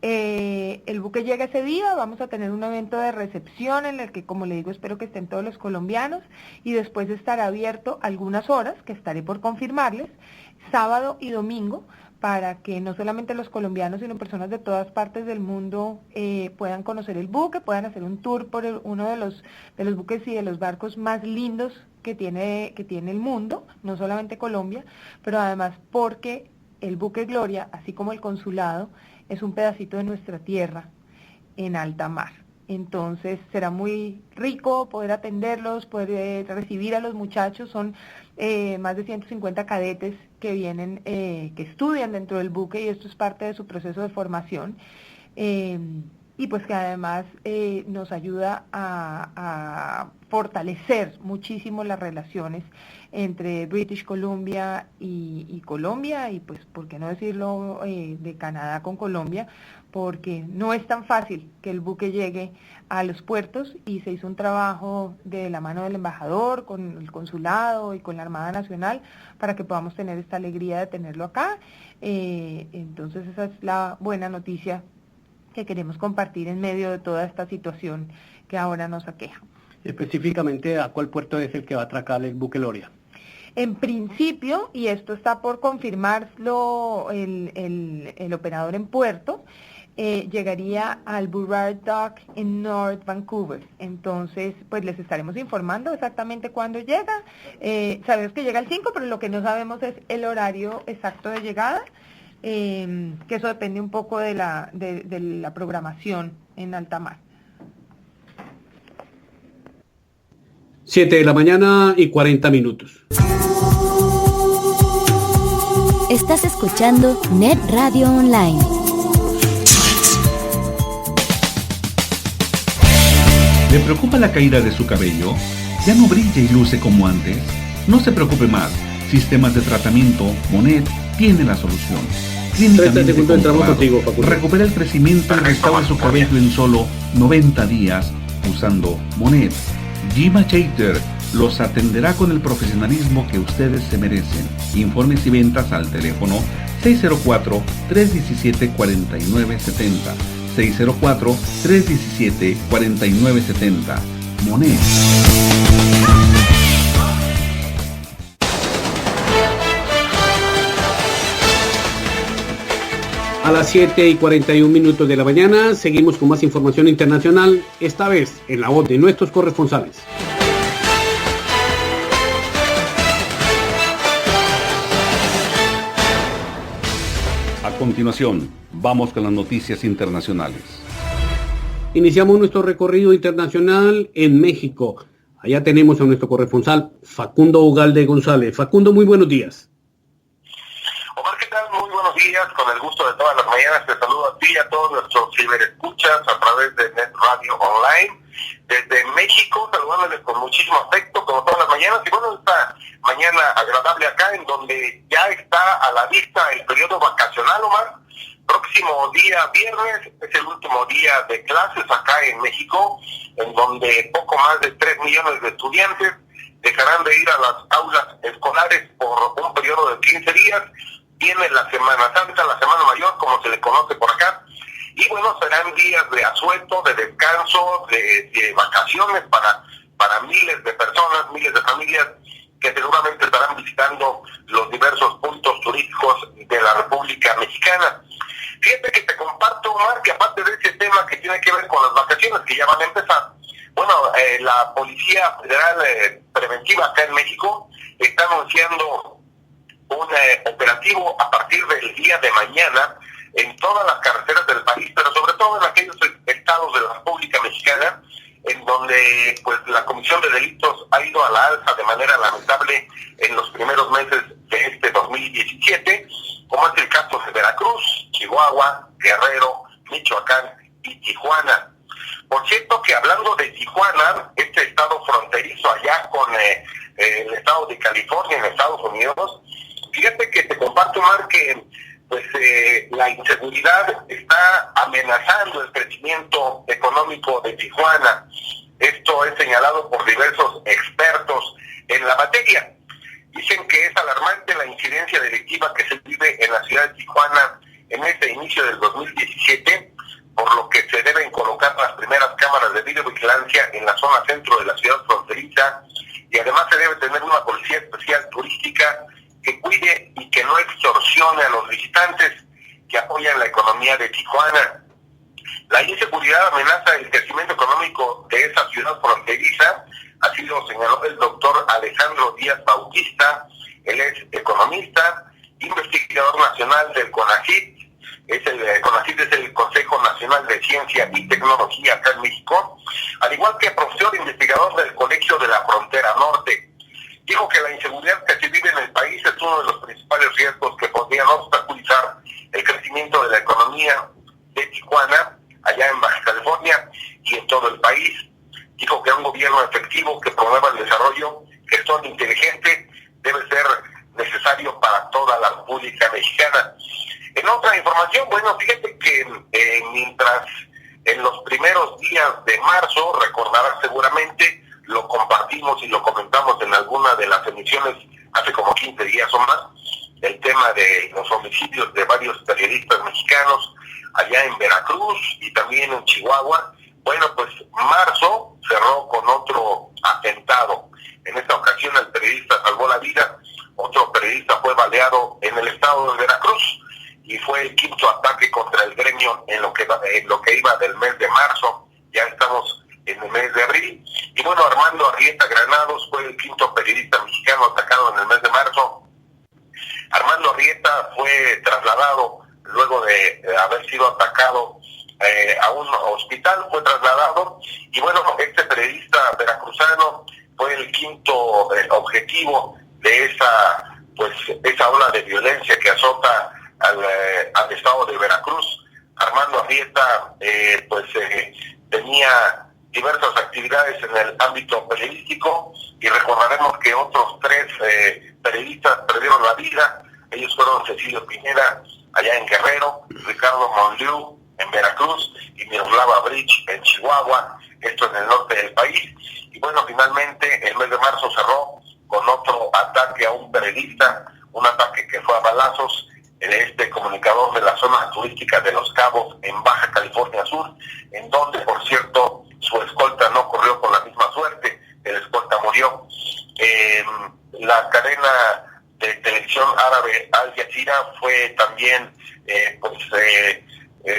El buque llega ese día, vamos a tener un evento de recepción en el que, como le digo, espero que estén todos los colombianos, y después estará abierto algunas horas, que estaré por confirmarles, sábado y domingo, para que no solamente los colombianos, sino personas de todas partes del mundo puedan conocer el buque, puedan hacer un tour por uno de los buques y de los barcos más lindos que tiene el mundo, no solamente Colombia, pero además porque el buque Gloria, así como el consulado, es un pedacito de nuestra tierra en alta mar. Entonces será muy rico poder atenderlos, poder recibir a los muchachos. Son más de 150 cadetes que vienen, que estudian dentro del buque, y esto es parte de su proceso de formación. Y pues que además nos ayuda a fortalecer muchísimo las relaciones entre British Columbia y Colombia, y pues, ¿por qué no decirlo, de Canadá con Colombia? Porque no es tan fácil que el buque llegue a los puertos, y se hizo un trabajo de la mano del embajador, con el consulado y con la Armada Nacional, para que podamos tener esta alegría de tenerlo acá. Entonces esa es la buena noticia que queremos compartir en medio de toda esta situación que ahora nos aqueja. Específicamente, ¿a cuál puerto es el que va a atracar el buque Gloria? En principio, y esto está por confirmarlo el operador en puerto, llegaría al Burrard Dock en North Vancouver. Entonces, pues les estaremos informando exactamente cuándo llega. Sabemos que llega el 5, pero lo que no sabemos es el horario exacto de llegada, que eso depende un poco de la programación en alta mar. 7 de la mañana y 40 minutos. Estás escuchando Net Radio Online. ¿Le preocupa la caída de su cabello? ¿Ya no brilla y luce como antes? No se preocupe más. Sistemas de tratamiento Monet tiene la solución. Clínicamente comprobado. Recupera el crecimiento y restaura su cabello en solo 90 días usando Monet. Gima Chater los atenderá con el profesionalismo que ustedes se merecen. Informes y ventas al teléfono 604-317-4970. 604-317-4970. Monet. A las 7 y 41 minutos de la mañana seguimos con más información internacional, esta vez en la voz de nuestros corresponsales. A continuación, vamos con las noticias internacionales. Iniciamos nuestro recorrido internacional en México. Allá tenemos a nuestro corresponsal Facundo Ugalde González. Facundo, muy buenos días. Omar, ¿qué tal? Muy buenos días. Con el gusto de todas las mañanas te saludo a ti y a todos nuestros ciberescuchas a través de Net Radio Online. Desde México, saludándoles con muchísimo afecto, como todas las mañanas. Y bueno, esta mañana agradable acá, en donde ya está a la vista el periodo vacacional, Omar. Próximo día viernes es el último día de clases acá en México, en donde poco más de 3 millones de estudiantes dejarán de ir a las aulas escolares por un periodo de 15 días, viene la Semana Santa, la Semana Mayor, como se le conoce por acá, y bueno, serán días de asueto, de descanso, de vacaciones para miles de personas, miles de familias que seguramente estarán visitando los diversos puntos turísticos de la República Mexicana. Fíjate que te comparto, Omar, que aparte de ese tema que tiene que ver con las vacaciones que ya van a empezar, bueno, la Policía Federal Preventiva acá en México está anunciando un operativo a partir del día de mañana en todas las carreteras del país, pero sobre todo en aquellos estados de la República Mexicana en donde pues la comisión de delitos ha ido a la alza de manera lamentable en los primeros meses de este 2017, como es el caso de Veracruz, Chihuahua, Guerrero, Michoacán y Tijuana. Por cierto que hablando de Tijuana, este estado fronterizo allá con el estado de California en Estados Unidos, fíjate que te comparto, Mar, que pues la inseguridad está amenazando el crecimiento económico de Tijuana. Esto es señalado por diversos expertos en la materia. Dicen que es alarmante la incidencia delictiva que se vive en la ciudad de Tijuana en este inicio del 2017, por lo que se deben colocar las primeras cámaras de videovigilancia en la zona centro de la ciudad fronteriza, y además se debe tener una policía especial turística que cuide y que no extorsione a los visitantes que apoyan la economía de Tijuana. La inseguridad amenaza el crecimiento económico de esa ciudad fronteriza, así lo señaló el doctor Alejandro Díaz Bautista. Él es economista, investigador nacional del CONACYT. El CONACYT es el Consejo Nacional de Ciencia y Tecnología acá en México, al igual que profesor investigador del Colegio de la Frontera Norte. Dijo que la inseguridad que se vive en el país es uno de los principales riesgos que podrían obstaculizar el crecimiento de la economía de Tijuana, allá en Baja California y en todo el país. Dijo que un gobierno efectivo que promueva el desarrollo, gestión inteligente, debe ser necesario para toda la República Mexicana. En otra información, bueno, fíjate que mientras en los primeros días de marzo, recordarás seguramente, lo compartimos y lo comentamos en alguna de las emisiones hace como 15 días o más, el tema de los homicidios de varios periodistas mexicanos allá en Veracruz y también en Chihuahua. Bueno, pues marzo cerró con otro atentado. En esta ocasión el periodista salvó la vida, otro periodista fue baleado en el estado de Veracruz y fue el quinto ataque contra el gremio en lo que iba del mes de marzo. Ya estamos en el mes de abril. Y bueno, Armando Arrieta Granados fue el quinto periodista mexicano atacado en el mes de marzo. Armando Arrieta fue trasladado luego de haber sido atacado a un hospital, fue trasladado, y bueno, este periodista veracruzano fue el quinto objetivo de esa ola de violencia que azota al estado de Veracruz. Armando Arrieta tenía diversas actividades en el ámbito periodístico, y recordaremos que otros 3 periodistas perdieron la vida. Ellos fueron Cecilio Pineda allá en Guerrero, Ricardo Monliu en Veracruz y Miroslava Bridge en Chihuahua, esto en el norte del país. Y bueno, finalmente el mes de marzo cerró con otro ataque a un periodista, un ataque que fue a balazos en este comunicador de la zona turística de Los Cabos en Baja California Sur, en donde, por cierto, su escolta no corrió con la misma suerte, el escolta murió. La cadena de televisión árabe Al Jazeera fue también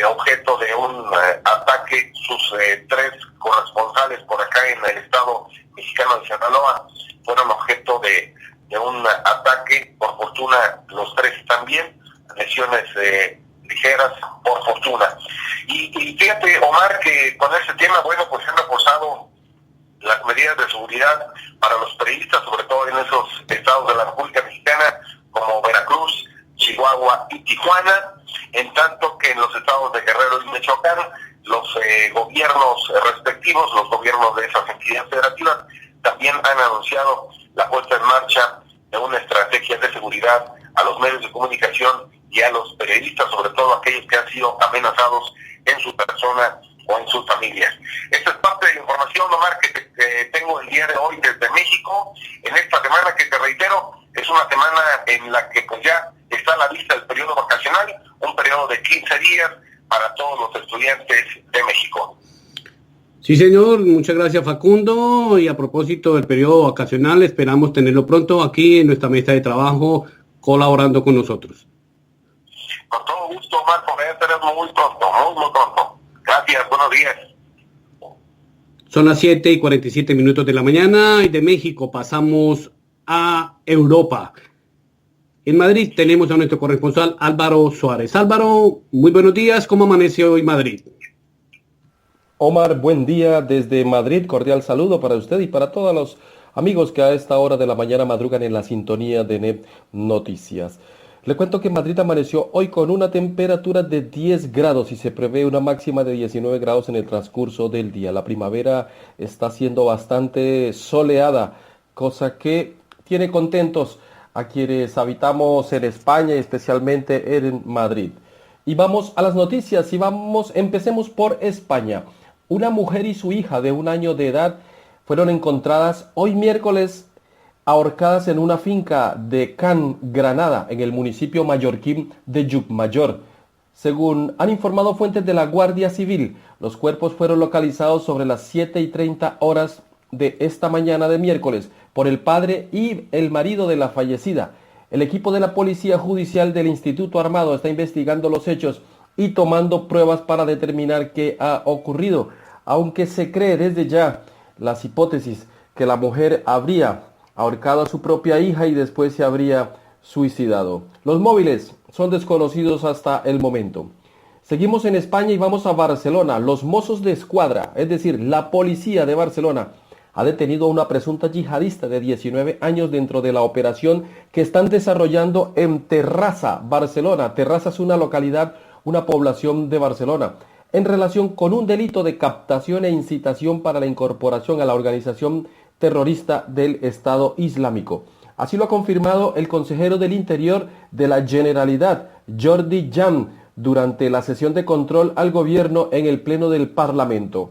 objeto de un ataque. Sus 3 corresponsales por acá en el estado mexicano de Sinaloa fueron objeto de un ataque. Por fortuna los 3 están bien, lesiones ligeras, por fortuna. Y fíjate, Omar, que con ese tema, bueno, pues han reforzado las medidas de seguridad para los periodistas, sobre todo en esos estados de la República Mexicana, como Veracruz, Chihuahua y Tijuana, en tanto que en los estados de Guerrero y Michoacán, los gobiernos respectivos, los gobiernos de esas entidades federativas, también han anunciado la puesta en marcha de una estrategia de seguridad a los medios de comunicación y a los periodistas, sobre todo aquellos que han sido amenazados en su persona o en sus familias. Esta es parte de la información, Omar, que tengo el día de hoy desde México, en esta semana que, te reitero, es una semana en la que pues ya está a la vista del periodo vacacional, un periodo de 15 días para todos los estudiantes de México. Sí, señor, muchas gracias, Facundo. Y a propósito del periodo vacacional, esperamos tenerlo pronto aquí en nuestra mesa de trabajo, colaborando con nosotros. Con todo gusto, Marco, muy pronto, muy pronto. Gracias, buenos días. Son las 7:47 de la mañana y de México pasamos a Europa. En Madrid tenemos a nuestro corresponsal Álvaro Suárez. Álvaro, muy buenos días, ¿cómo amanece hoy Madrid? Omar, buen día desde Madrid, cordial saludo para usted y para todos los amigos que a esta hora de la mañana madrugan en la sintonía de NET Noticias. Le cuento que Madrid amaneció hoy con una temperatura de 10 grados y se prevé una máxima de 19 grados en el transcurso del día. La primavera está siendo bastante soleada, cosa que tiene contentos a quienes habitamos en España y especialmente en Madrid. Y vamos a las noticias y empecemos por España. Una mujer y su hija de 1 año de edad fueron encontradas hoy miércoles ahorcadas en una finca de Can, Granada, en el municipio mallorquín de Llucmajor. Según han informado fuentes de la Guardia Civil, los cuerpos fueron localizados sobre las 7:30 horas de esta mañana de miércoles por el padre y el marido de la fallecida. El equipo de la Policía Judicial del Instituto Armado está investigando los hechos y tomando pruebas para determinar qué ha ocurrido, aunque se cree desde ya las hipótesis que la mujer habría ahorcado a su propia hija y después se habría suicidado. Los móviles son desconocidos hasta el momento. Seguimos en España y vamos a Barcelona. Los Mossos de Escuadra, es decir, la policía de Barcelona, ha detenido a una presunta yihadista de 19 años dentro de la operación que están desarrollando en Terrassa, Barcelona. Terrassa es una localidad, una población de Barcelona, en relación con un delito de captación e incitación para la incorporación a la organización terrorista del Estado Islámico. Así lo ha confirmado el consejero del Interior de la Generalitat, Jordi Jan, durante la sesión de control al gobierno en el Pleno del Parlamento.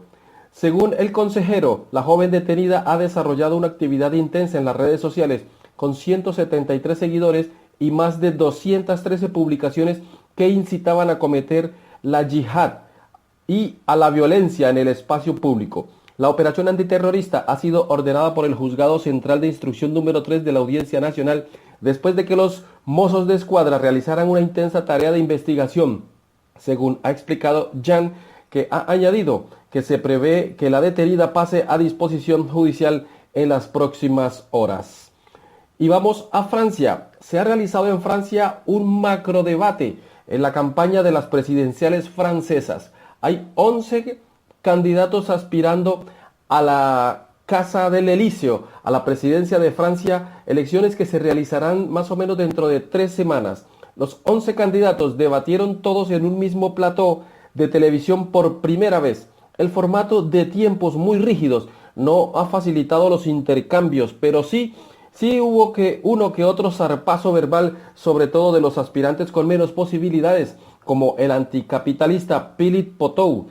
Según el consejero, la joven detenida ha desarrollado una actividad intensa en las redes sociales con 173 seguidores y más de 213 publicaciones que incitaban a cometer la yihad y a la violencia en el espacio público. La operación antiterrorista ha sido ordenada por el Juzgado Central de Instrucción número 3 de la Audiencia Nacional después de que los Mossos de Escuadra realizaran una intensa tarea de investigación, según ha explicado Jan, que ha añadido que se prevé que la detenida pase a disposición judicial en las próximas horas. Y vamos a Francia. Se ha realizado en Francia un macrodebate en la campaña de las presidenciales francesas. Hay 11 candidatos aspirando a la Casa del Elíseo, a la presidencia de Francia, elecciones que se realizarán más o menos dentro de 3 semanas. Los 11 candidatos debatieron todos en un mismo plató de televisión por primera vez. El formato de tiempos muy rígidos no ha facilitado los intercambios, pero sí hubo uno que otro zarpazo verbal, sobre todo de los aspirantes con menos posibilidades, como el anticapitalista Philippe Poutou,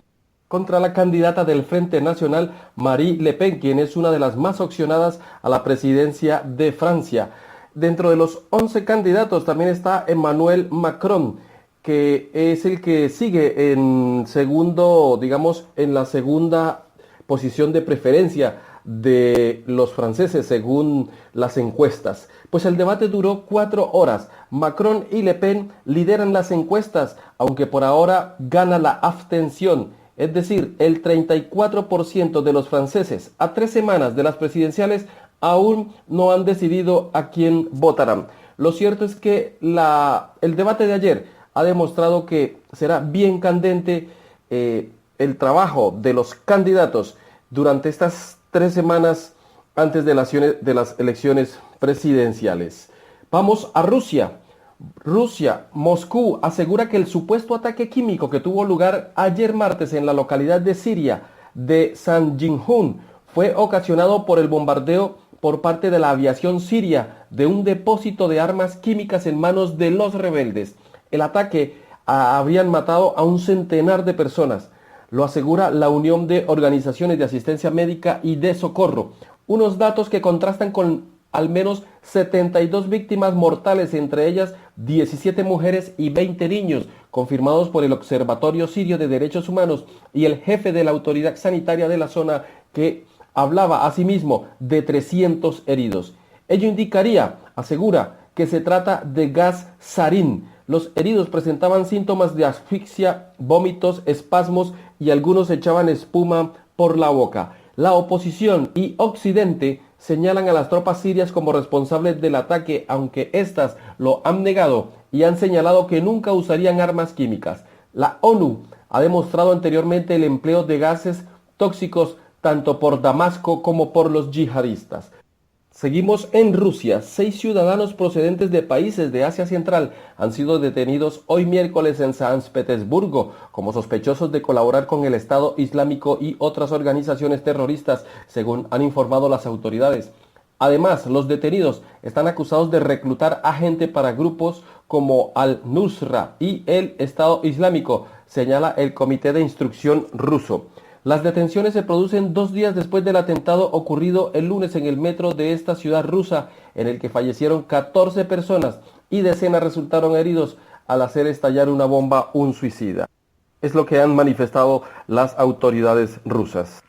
contra la candidata del Frente Nacional Marine Le Pen, quien es una de las más opcionadas a la presidencia de Francia. Dentro de los 11 candidatos también está Emmanuel Macron, que es el que sigue en la segunda posición de preferencia de los franceses según las encuestas. Pues el debate duró 4 horas. Macron y Le Pen lideran las encuestas, aunque por ahora gana la abstención. Es decir, el 34% de los franceses a 3 semanas de las presidenciales aún no han decidido a quién votarán. Lo cierto es que el debate de ayer ha demostrado que será bien candente el trabajo de los candidatos durante estas 3 semanas antes de las elecciones presidenciales. Vamos a Rusia. Moscú asegura que el supuesto ataque químico que tuvo lugar ayer martes en la localidad de Siria de Sanjinjun fue ocasionado por el bombardeo por parte de la aviación siria de un depósito de armas químicas en manos de los rebeldes. El ataque habrían matado a un centenar de personas, lo asegura la Unión de Organizaciones de Asistencia Médica y de Socorro. Unos datos que contrastan con al menos 72 víctimas mortales, entre ellas 17 mujeres y 20 niños, confirmados por el Observatorio Sirio de Derechos Humanos y el jefe de la autoridad sanitaria de la zona, que hablaba asimismo de 300 heridos. Ello indicaría, asegura, que se trata de gas sarín. Los heridos presentaban síntomas de asfixia, vómitos, espasmos y algunos echaban espuma por la boca. La oposición y Occidente señalan a las tropas sirias como responsables del ataque, aunque éstas lo han negado y han señalado que nunca usarían armas químicas. La ONU ha demostrado anteriormente el empleo de gases tóxicos tanto por Damasco como por los yihadistas. Seguimos en Rusia. 6 ciudadanos procedentes de países de Asia Central han sido detenidos hoy miércoles en San Petersburgo como sospechosos de colaborar con el Estado Islámico y otras organizaciones terroristas, según han informado las autoridades. Además, los detenidos están acusados de reclutar a gente para grupos como Al-Nusra y el Estado Islámico, señala el Comité de Instrucción ruso. Las detenciones se producen 2 días después del atentado ocurrido el lunes en el metro de esta ciudad rusa, en el que fallecieron 14 personas y decenas resultaron heridos al hacer estallar una bomba un suicida. Es lo que han manifestado las autoridades rusas.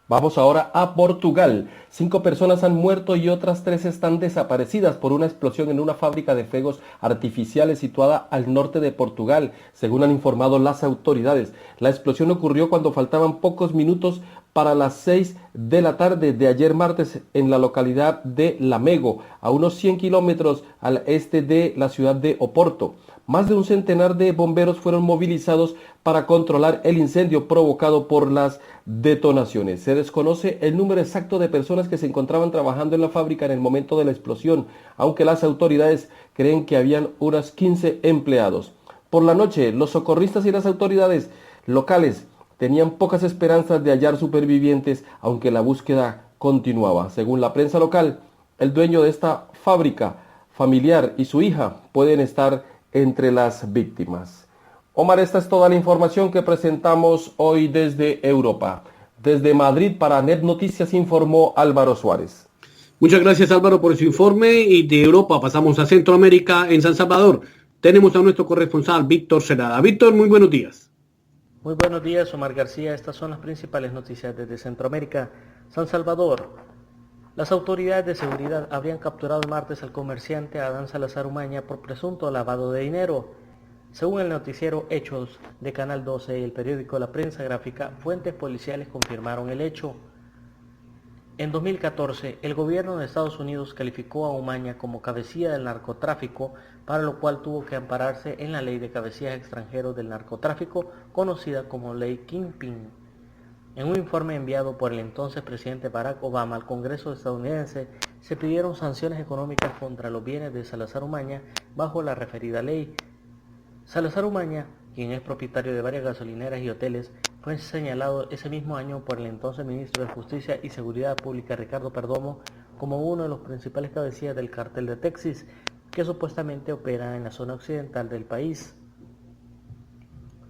Vamos ahora a Portugal. 5 personas han muerto y otras 3 están desaparecidas por una explosión en una fábrica de fuegos artificiales situada al norte de Portugal, según han informado las autoridades. La explosión ocurrió cuando faltaban pocos minutos para las 6 de la tarde de ayer martes en la localidad de Lamego, a unos 100 kilómetros al este de la ciudad de Oporto. Más de un centenar de bomberos fueron movilizados para controlar el incendio provocado por las detonaciones. Se desconoce el número exacto de personas que se encontraban trabajando en la fábrica en el momento de la explosión, aunque las autoridades creen que habían unos 15 empleados. Por la noche, los socorristas y las autoridades locales tenían pocas esperanzas de hallar supervivientes, aunque la búsqueda continuaba. Según la prensa local, el dueño de esta fábrica familiar y su hija pueden estar entre las víctimas. Omar, esta es toda la información que presentamos hoy desde Europa. Desde Madrid para Net Noticias informó Álvaro Suárez. Muchas gracias, Álvaro, por su informe. Y de Europa pasamos a Centroamérica. En San Salvador tenemos a nuestro corresponsal Víctor Cerada. Víctor, muy buenos días. Muy buenos días, Omar García. Estas son las principales noticias desde Centroamérica. San Salvador. Las autoridades de seguridad habrían capturado el martes al comerciante Adán Salazar Umaña por presunto lavado de dinero. Según el noticiero Hechos de Canal 12 y el periódico La Prensa Gráfica, fuentes policiales confirmaron el hecho. En 2014, el gobierno de Estados Unidos calificó a Umaña como cabecilla del narcotráfico, para lo cual tuvo que ampararse en la ley de cabecillas extranjeros del narcotráfico, conocida como Ley Kingpin. En un informe enviado por el entonces presidente Barack Obama al Congreso estadounidense, se pidieron sanciones económicas contra los bienes de Salazar Umaña bajo la referida ley. Salazar Umaña, quien es propietario de varias gasolineras y hoteles, fue señalado ese mismo año por el entonces ministro de Justicia y Seguridad Pública Ricardo Perdomo como uno de los principales cabecillas del cártel de Texas, que supuestamente opera en la zona occidental del país.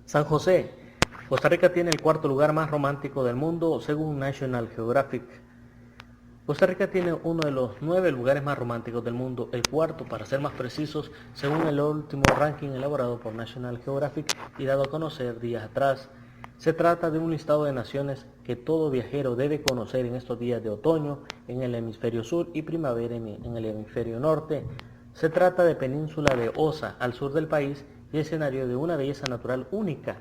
San José. Costa Rica tiene el 4º lugar más romántico del mundo, según National Geographic. Costa Rica tiene uno de los 9 lugares más románticos del mundo, el 4º para ser más precisos, según el último ranking elaborado por National Geographic y dado a conocer días atrás. Se trata de un listado de naciones que todo viajero debe conocer en estos días de otoño en el hemisferio sur y primavera en el hemisferio norte. Se trata de península de Osa, al sur del país, y escenario de una belleza natural única.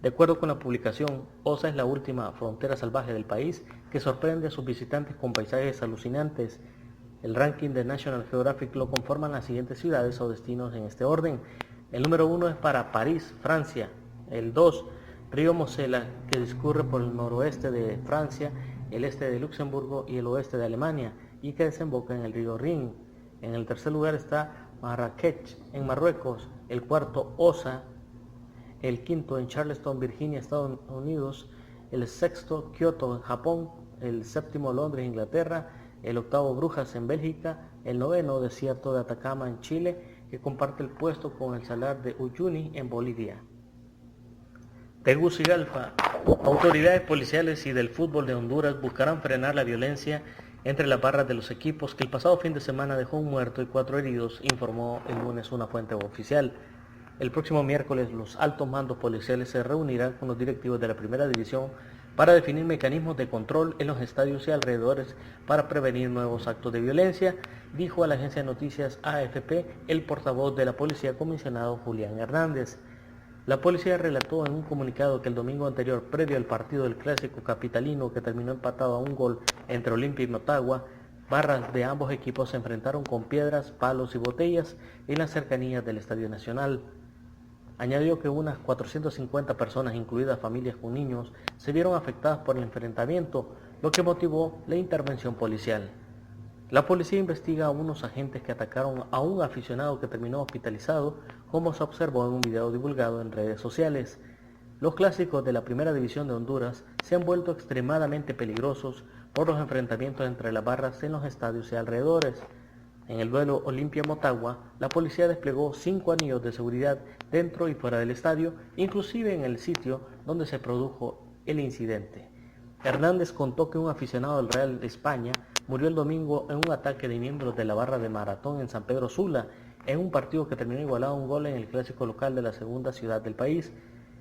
De acuerdo con la publicación, Osa es la última frontera salvaje del país que sorprende a sus visitantes con paisajes alucinantes. El ranking de National Geographic lo conforman las siguientes ciudades o destinos en este orden. El número 1 es para París, Francia. El 2, río Mosela, que discurre por el noroeste de Francia, el este de Luxemburgo y el oeste de Alemania, y que desemboca en el río Rin. En el tercer lugar está Marrakech, en Marruecos. El 4, Osa. El 5 en Charleston, Virginia, Estados Unidos. El 6, Kioto, en Japón. El 7, Londres, Inglaterra. El 8, Brujas, en Bélgica. El 9, Desierto de Atacama, en Chile, que comparte el puesto con el Salar de Uyuni, en Bolivia. Tegucigalpa. Autoridades policiales y del fútbol de Honduras buscarán frenar la violencia entre las barras de los equipos que el pasado fin de semana dejó un muerto y 4 heridos, informó el lunes una fuente oficial. El próximo miércoles los altos mandos policiales se reunirán con los directivos de la primera división para definir mecanismos de control en los estadios y alrededores para prevenir nuevos actos de violencia, dijo a la agencia de noticias AFP el portavoz de la policía, comisionado Julián Hernández. La policía relató en un comunicado que el domingo anterior, previo al partido del clásico capitalino que terminó empatado a un gol entre Olimpia y Motagua, barras de ambos equipos se enfrentaron con piedras, palos y botellas en las cercanías del Estadio Nacional. Añadió que unas 450 personas, incluidas familias con niños, se vieron afectadas por el enfrentamiento, lo que motivó la intervención policial. La policía investiga a unos agentes que atacaron a un aficionado que terminó hospitalizado, como se observó en un video divulgado en redes sociales. Los clásicos de la Primera División de Honduras se han vuelto extremadamente peligrosos por los enfrentamientos entre las barras en los estadios y alrededores. En el duelo Olimpia-Motagua, la policía desplegó 5 anillos de seguridad dentro y fuera del estadio, inclusive en el sitio donde se produjo el incidente. Hernández contó que un aficionado del Real de España murió el domingo en un ataque de miembros de la barra de Maratón en San Pedro Sula, en un partido que terminó igualado a un gol en el clásico local de la segunda ciudad del país.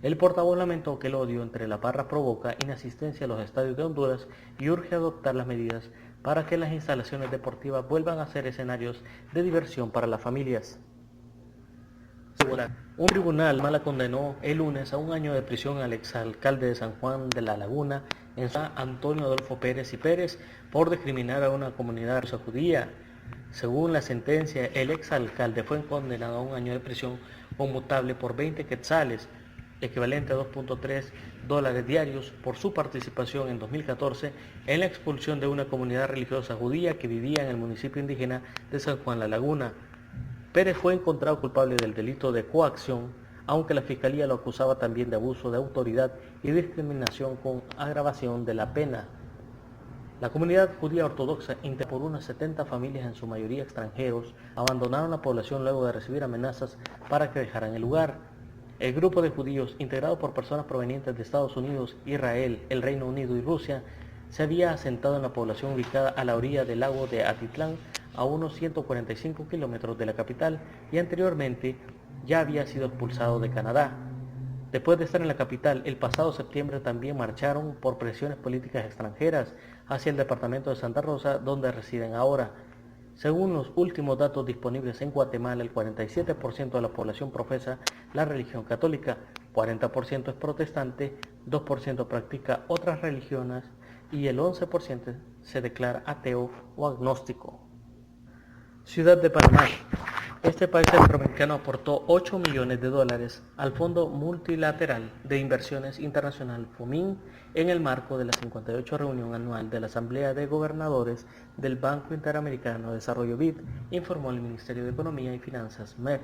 El portavoz lamentó que el odio entre las barras provoca inasistencia a los estadios de Honduras y urge adoptar las medidas para que las instalaciones deportivas vuelvan a ser escenarios de diversión para las familias. Un tribunal mala condenó el lunes a 1 año de prisión al exalcalde de San Juan de la Laguna, en San Antonio Adolfo Pérez y Pérez, por discriminar a una comunidad judía. Según la sentencia, el exalcalde fue condenado a 1 año de prisión conmutable por 20 quetzales, equivalente a $2.3 diarios, por su participación en 2014 en la expulsión de una comunidad religiosa judía que vivía en el municipio indígena de San Juan La Laguna. Pérez fue encontrado culpable del delito de coacción, aunque la fiscalía lo acusaba también de abuso de autoridad y discriminación con agravación de la pena. La comunidad judía ortodoxa, integrada por unas 70 familias, en su mayoría extranjeros, abandonaron la población luego de recibir amenazas para que dejaran el lugar. El grupo de judíos, integrado por personas provenientes de Estados Unidos, Israel, el Reino Unido y Rusia, se había asentado en la población ubicada a la orilla del lago de Atitlán, a unos 145 kilómetros de la capital, y anteriormente ya había sido expulsado de Canadá. Después de estar en la capital, el pasado septiembre también marcharon por presiones políticas extranjeras hacia el departamento de Santa Rosa, donde residen ahora. Según los últimos datos disponibles en Guatemala, el 47% de la población profesa la religión católica, 40% es protestante, 2% practica otras religiones y el 11% se declara ateo o agnóstico. Ciudad de Panamá. Este país centroamericano aportó $8 millones al Fondo Multilateral de Inversiones Internacional FOMIN en el marco de la 58 reunión anual de la Asamblea de Gobernadores del Banco Interamericano de Desarrollo BID, informó el Ministerio de Economía y Finanzas MEF.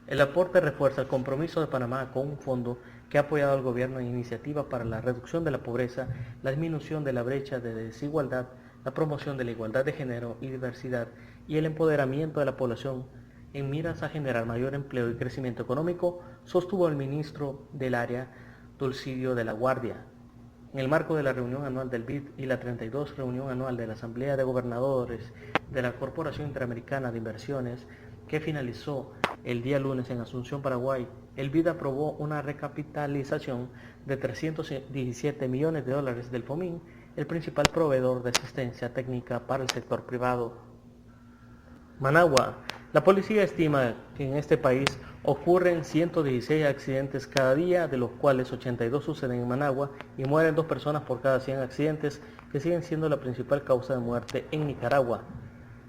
El aporte refuerza el compromiso de Panamá con un fondo que ha apoyado al gobierno en iniciativas para la reducción de la pobreza, la disminución de la brecha de desigualdad, la promoción de la igualdad de género y diversidad y el empoderamiento de la población en miras a generar mayor empleo y crecimiento económico, sostuvo el ministro del área, Dulcidio de la Guardia. En el marco de la reunión anual del BID y la 32 reunión anual de la Asamblea de Gobernadores de la Corporación Interamericana de Inversiones, que finalizó el día lunes en Asunción, Paraguay, el BID aprobó una recapitalización de $317 millones del FOMIN, el principal proveedor de asistencia técnica para el sector privado. Managua. La policía estima que en este país ocurren 116 accidentes cada día, de los cuales 82 suceden en Managua y mueren 2 personas por cada 100 accidentes, que siguen siendo la principal causa de muerte en Nicaragua.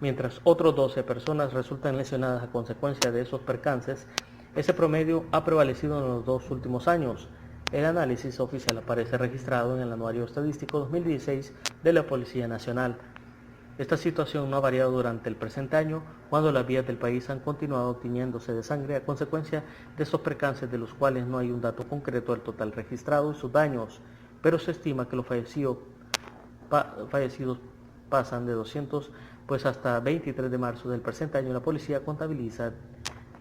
Mientras otros 12 personas resultan lesionadas a consecuencia de esos percances, ese promedio ha prevalecido en los 2 últimos años. El análisis oficial aparece registrado en el Anuario Estadístico 2016 de la Policía Nacional. Esta situación no ha variado durante el presente año, cuando las vías del país han continuado tiñéndose de sangre a consecuencia de estos percances, de los cuales no hay un dato concreto del total registrado y sus daños, pero se estima que los fallecidos pasan de 200, pues hasta 23 de marzo del presente año la policía contabiliza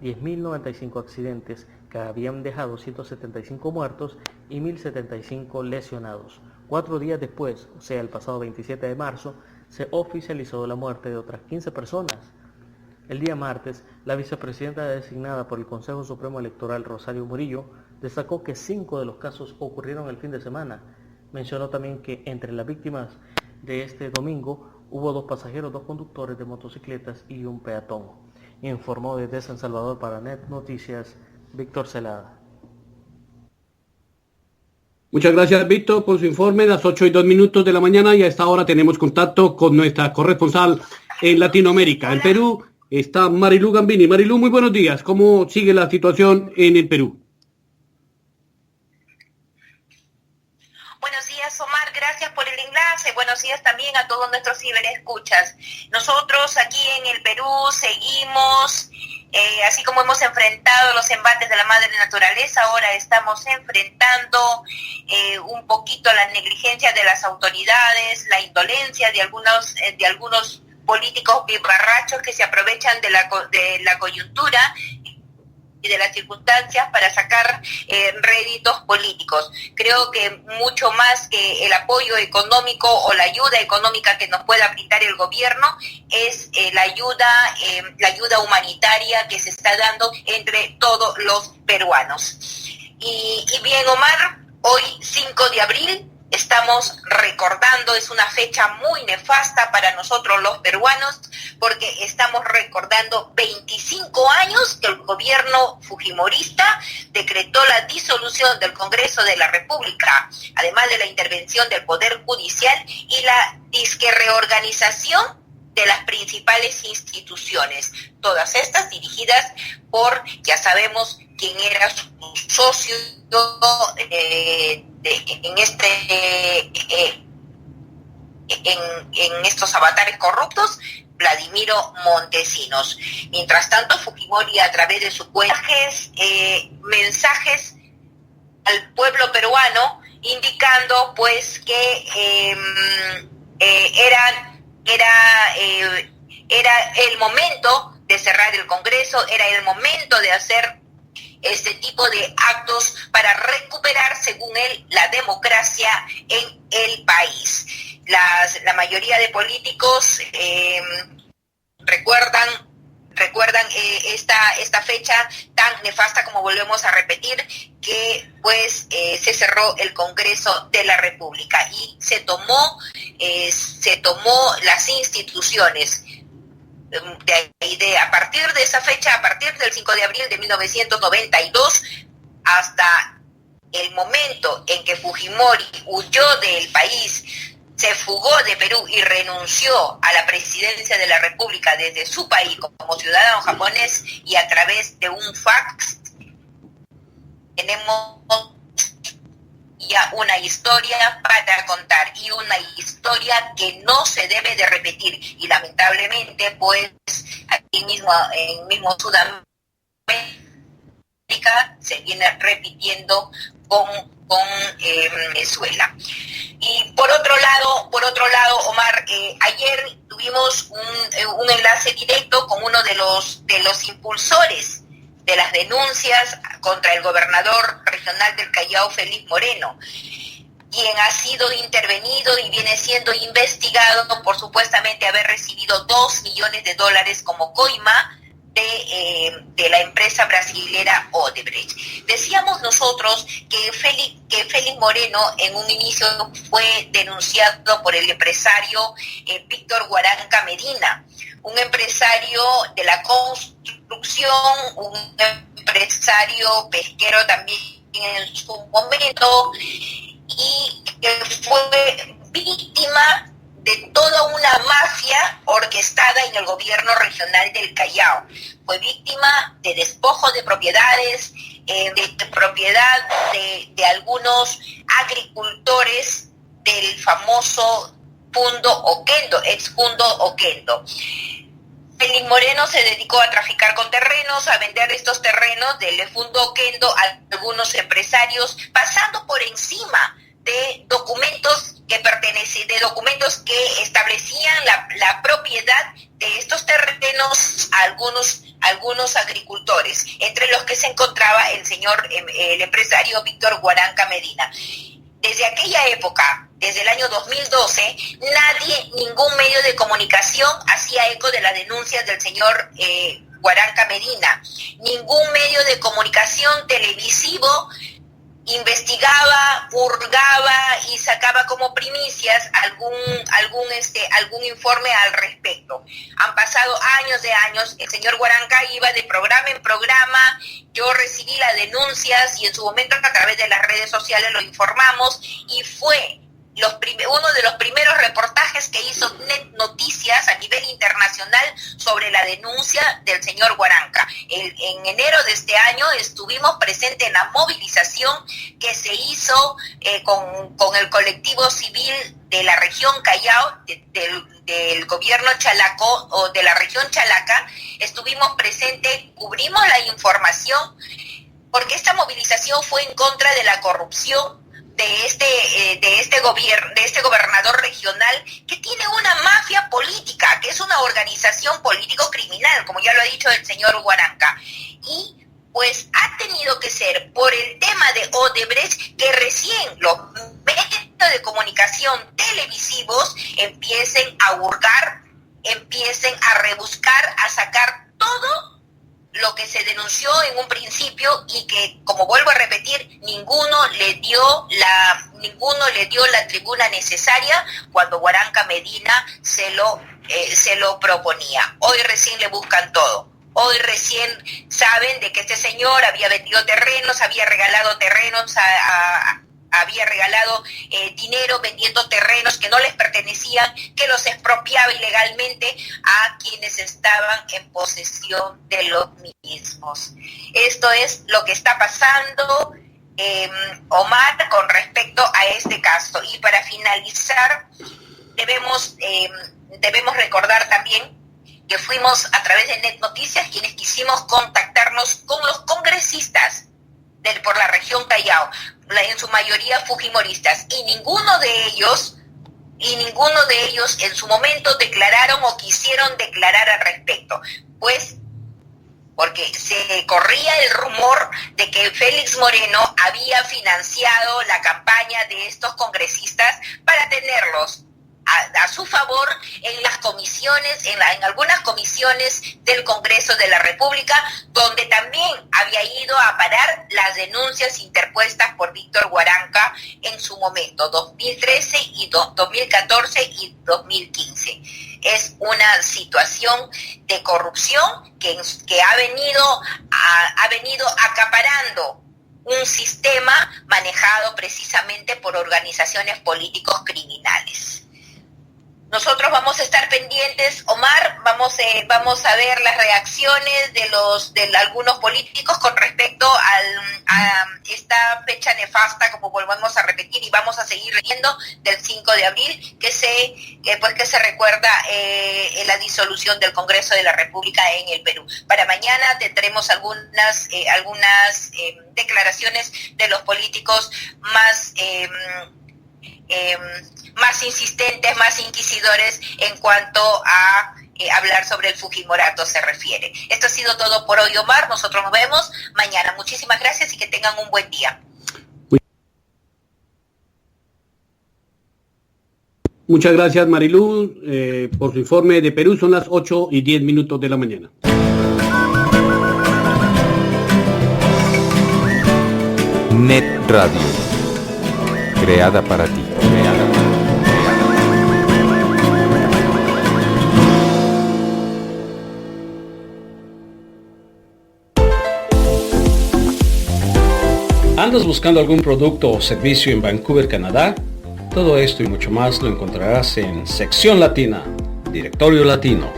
10.095 accidentes que habían dejado 175 muertos y 1.075 lesionados. 4 días después, o sea el pasado 27 de marzo, se oficializó la muerte de otras 15 personas. El día martes, la vicepresidenta designada por el Consejo Supremo Electoral, Rosario Murillo, destacó que 5 de los casos ocurrieron el fin de semana. Mencionó también que entre las víctimas de este domingo hubo 2 pasajeros, 2 conductores de motocicletas y un peatón. Informó desde San Salvador para Net Noticias, Víctor Celada. Muchas gracias, Víctor, por su informe. Las 8:02 de la mañana y a esta hora tenemos contacto con nuestra corresponsal en Latinoamérica. En Perú está Marilu Gambini. Marilu, muy buenos días. ¿Cómo sigue la situación en el Perú? Buenos días, Omar, gracias por el enlace. Buenos días también a todos nuestros ciberescuchas. Nosotros aquí en el Perú seguimos, así como hemos enfrentado los embates de la madre naturaleza, ahora estamos enfrentando un poquito la negligencia de las autoridades, la indolencia de algunos políticos vivarrachos que se aprovechan de la coyuntura y de las circunstancias para sacar réditos políticos. Creo que mucho más que el apoyo económico o la ayuda económica que nos pueda brindar el gobierno es la ayuda humanitaria que se está dando entre todos los peruanos. Y bien, Omar, hoy 5 de abril estamos recordando, es una fecha muy nefasta para nosotros los peruanos, porque estamos recordando 25 años que el gobierno fujimorista decretó la disolución del Congreso de la República, además de la intervención del Poder Judicial y la disque reorganización de las principales instituciones, todas estas dirigidas por, ya sabemos quién era su socio en estos avatares corruptos, Vladimiro Montesinos. Mientras tanto, Fujimori, a través de sus mensajes al pueblo peruano, indicando pues que era el momento de cerrar el Congreso, era el momento de hacer este tipo de actos para recuperar, según él, la democracia en el país. La mayoría de políticos recuerdan esta fecha tan nefasta, como volvemos a repetir, que pues se cerró el Congreso de la República y se tomó las instituciones. A partir de esa fecha, a partir del 5 de abril de 1992, hasta el momento en que Fujimori huyó del país, se fugó de Perú y renunció a la presidencia de la República desde su país como ciudadano japonés y a través de un fax, tenemos ya una historia para contar y una historia que no se debe de repetir, y lamentablemente pues aquí mismo en mismo Sudamérica se viene repitiendo con Venezuela. Y por otro lado, Omar, ayer tuvimos un enlace directo con uno de los impulsores de las denuncias contra el gobernador regional del Callao, Félix Moreno, quien ha sido intervenido y viene siendo investigado por supuestamente haber recibido $2 millones como coima de la empresa brasilera Odebrecht. Decíamos nosotros que Félix Moreno en un inicio fue denunciado por el empresario Víctor Guaranca Medina, un empresario de la construcción, un empresario pesquero también en su momento, y que fue víctima de toda una mafia orquestada en el gobierno regional del Callao. Fue víctima de despojo de propiedades, de propiedad de algunos agricultores del famoso Fundo Oquendo, ex Fundo Oquendo. Félix Moreno se dedicó a traficar con terrenos, a vender estos terrenos del Fundo Oquendo a algunos empresarios, pasando por encima de documentos que establecían la propiedad de estos terrenos a algunos agricultores, entre los que se encontraba el empresario Víctor Guaranca Medina. Desde aquella época desde el año 2012, ningún medio de comunicación hacía eco de las denuncias del señor Guaranca Medina. Ningún medio de comunicación televisivo investigaba, hurgaba y sacaba como primicias algún informe al respecto. Han pasado años de años, el señor Guaranca iba de programa en programa, yo recibí las denuncias y en su momento a través de las redes sociales lo informamos y fue uno de los primeros reportajes que hizo Net Noticias a nivel internacional sobre la denuncia del señor Guaranca. En enero de este año estuvimos presentes en la movilización que se hizo con el colectivo civil de la región Callao, del gobierno Chalaco o de la región Chalaca. Estuvimos presentes, cubrimos la información, porque esta movilización fue en contra de la corrupción de este gobernador regional, que tiene una mafia política, que es una organización político-criminal, como ya lo ha dicho el señor Guaranca. Y pues ha tenido que ser por el tema de Odebrecht que recién los medios de comunicación televisivos empiecen a hurgar, empiecen a rebuscar, a sacar todo lo que se denunció en un principio y que, como vuelvo a repetir, ninguno le dio la tribuna necesaria cuando Guaranca Medina se lo proponía. Hoy recién le buscan todo. Hoy recién saben de que este señor había vendido terrenos, había regalado terrenos había regalado dinero vendiendo terrenos que no les pertenecían, que los expropiaba ilegalmente a quienes estaban en posesión de los mismos. Esto es lo que está pasando, Omar, con respecto a este caso. Y para finalizar, debemos recordar también que fuimos a través de Net Noticias quienes quisimos contactarnos con los congresistas por la región Callao, en su mayoría fujimoristas, y ninguno de ellos en su momento declararon o quisieron declarar al respecto, pues porque se corría el rumor de que Félix Moreno había financiado la campaña de estos congresistas para tenerlos a su favor en las comisiones, en algunas comisiones del Congreso de la República, donde también había ido a parar las denuncias interpuestas por Víctor Guaranca en su momento, 2013 y 2014 y 2015. Es una situación de corrupción que ha venido acaparando un sistema manejado precisamente por organizaciones políticos criminales. Nosotros vamos a estar pendientes, Omar, vamos a ver las reacciones de algunos políticos con respecto a esta fecha nefasta, como volvemos a repetir, y vamos a seguir viendo del 5 de abril, que se recuerda la disolución del Congreso de la República en el Perú. Para mañana tendremos algunas declaraciones de los políticos más insistentes, más inquisidores en cuanto a hablar sobre el Fujimorato se refiere. Esto ha sido todo por hoy, Omar. Nosotros nos vemos mañana. Muchísimas gracias y que tengan un buen día. Muchas gracias, Marilú, por su informe de Perú. Son las 8:10 de la mañana. Net Radio, creada para ti. ¿Andas buscando algún producto o servicio en Vancouver, Canadá? Todo esto y mucho más lo encontrarás en Sección Latina, Directorio Latino.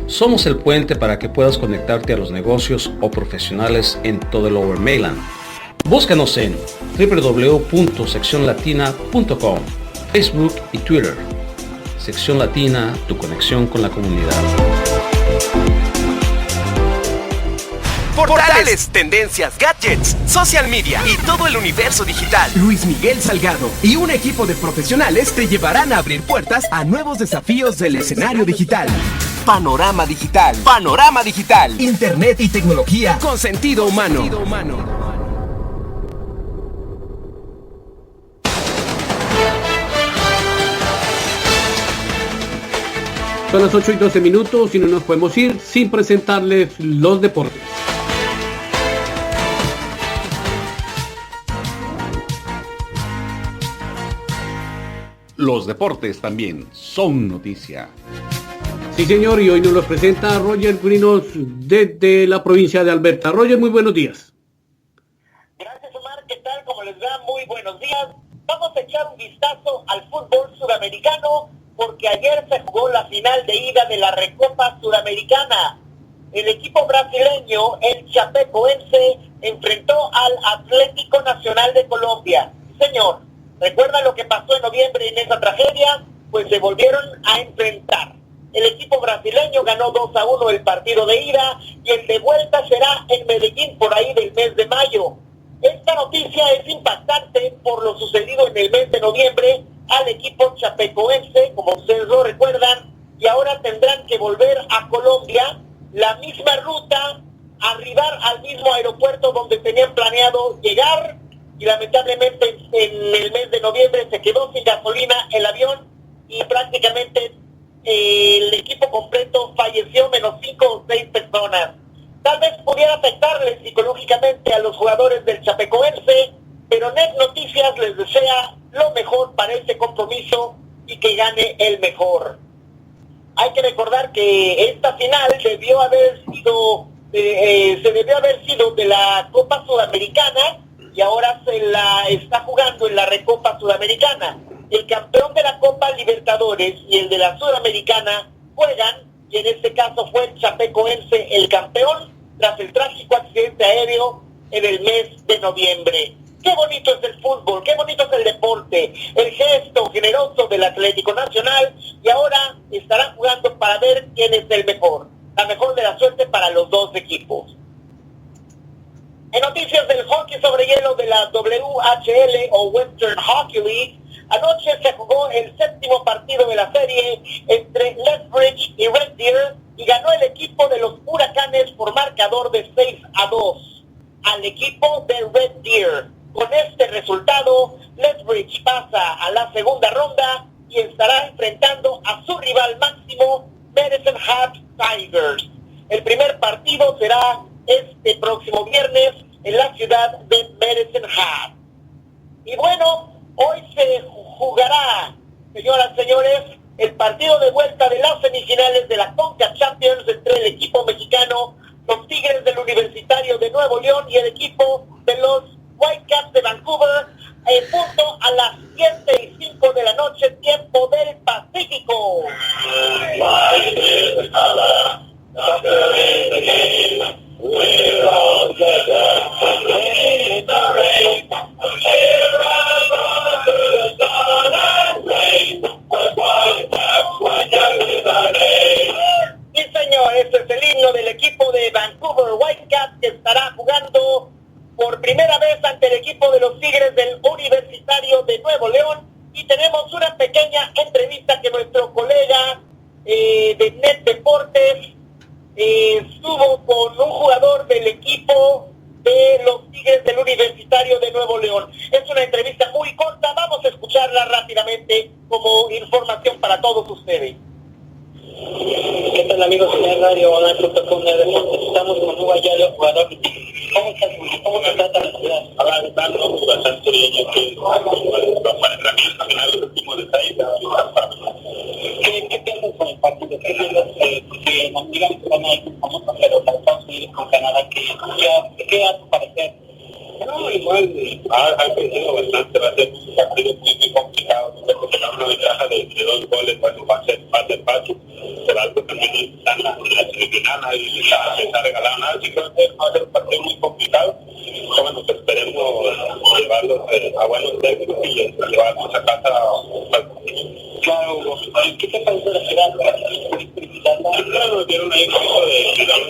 Somos el puente para que puedas conectarte a los negocios o profesionales en todo el Lower Mainland. Búscanos en www.seccionlatina.com, Facebook y Twitter. Sección Latina, tu conexión con la comunidad. Portales, tendencias, gadgets, social media y todo el universo digital. Luis Miguel Salgado y un equipo de profesionales te llevarán a abrir puertas a nuevos desafíos del escenario digital. Panorama Digital. Panorama Digital. Internet y tecnología con sentido humano. Son las 8:12 y no nos podemos ir sin presentarles los deportes. Los deportes también son noticia. Sí, señor, y hoy nos los presenta Roger Grinos desde la provincia de Alberta. Roger, muy buenos días. Gracias, Omar. ¿Qué tal? Como les da, muy buenos días. Vamos a echar un vistazo al fútbol sudamericano porque ayer se jugó la final de ida de la Recopa Sudamericana. El equipo brasileño, el Chapecoense, enfrentó al Atlético Nacional de Colombia. Señor, ¿recuerda lo que pasó en noviembre en esa tragedia? Pues se volvieron a enfrentar. El equipo brasileño ganó 2-1 el partido de ida y el de vuelta será en Medellín por ahí del mes de mayo. Esta noticia es impactante por lo sucedido en el mes de noviembre al equipo chapecoense, como ustedes lo recuerdan, y ahora tendrán que volver a Colombia, la misma ruta, arribar al mismo aeropuerto donde tenían planeado llegar, y lamentablemente en el mes de noviembre se quedó sin gasolina el avión y prácticamente el equipo completo falleció, menos 5 o 6 personas. Tal vez pudiera afectarles psicológicamente a los jugadores del Chapecoense, pero Net Noticias les desea lo mejor para este compromiso y que gane el mejor. Hay que recordar que esta final se debió haber sido de la Copa Sudamericana y ahora se la está jugando en la Recopa Sudamericana. El campeón de la Copa Libertadores y el de la Sudamericana juegan, y en este caso fue el Chapecoense el campeón tras el trágico accidente aéreo en el mes de noviembre. Qué bonito es el fútbol, qué bonito es el deporte, el gesto generoso del Atlético Nacional, y ahora estarán jugando para ver quién es el mejor. La mejor de la suerte para los dos equipos. En noticias del hockey sobre hielo de la WHL o Western Hockey League, anoche se jugó el 7º partido de la serie entre Lethbridge y Red Deer y ganó el equipo de los Huracanes por marcador de 6-2 al equipo de Red Deer. Con este resultado, Lethbridge pasa a la segunda ronda y estará enfrentando a su rival máximo, Medicine Hat Tigers. El primer partido será este próximo viernes en la ciudad de Medicine Hat. Y bueno, hoy se jugará, señoras y señores, el partido de vuelta de las semifinales de la CONCACAF Champions entre el equipo mexicano, los Tigres del Universitario de Nuevo León y el equipo de los Whitecaps de Vancouver, punto a las 7:05 de la noche, tiempo del Pacífico. Sí, señor, este es el himno del equipo de Vancouver Whitecaps que estará jugando por primera vez ante el equipo de los Tigres del Universitario de Nuevo León, y tenemos una pequeña entrevista que nuestro colega de Net Deportes estuvo con un jugador del equipo de los Tigres del Universitario de Nuevo León. Es una entrevista muy corta, vamos a escucharla rápidamente como información para todos ustedes. ¿Qué tal, amigos de Radio Online.com? Estamos con Hugo Ayala, jugador de Tigres. ¿Cómo estás? ¿Cómo te trata la ciudad? Ahora estamos bastante bien, para el camino final los últimos detalles. ¿Qué piensas con el partido? ¿Qué piensas? Porque nos digan que van a ir famosos, pero para Estados Unidos con Canadá, ¿qué a tu parecer? No, igual, ha crecido bastante, va a ser un partido muy complicado, porque tenemos una ventaja de 2 goles, bueno, va a ser fácil, pero algo también está en la semifinal y se está regalando nada, así que va a ser un partido muy complicado, pero bueno, pues esperemos llevarlo a buenos términos y llevarnos a casa. Claro, Hugo, ¿qué te parece la ciudad? Claro, nos dieron ahí un poco de cuidado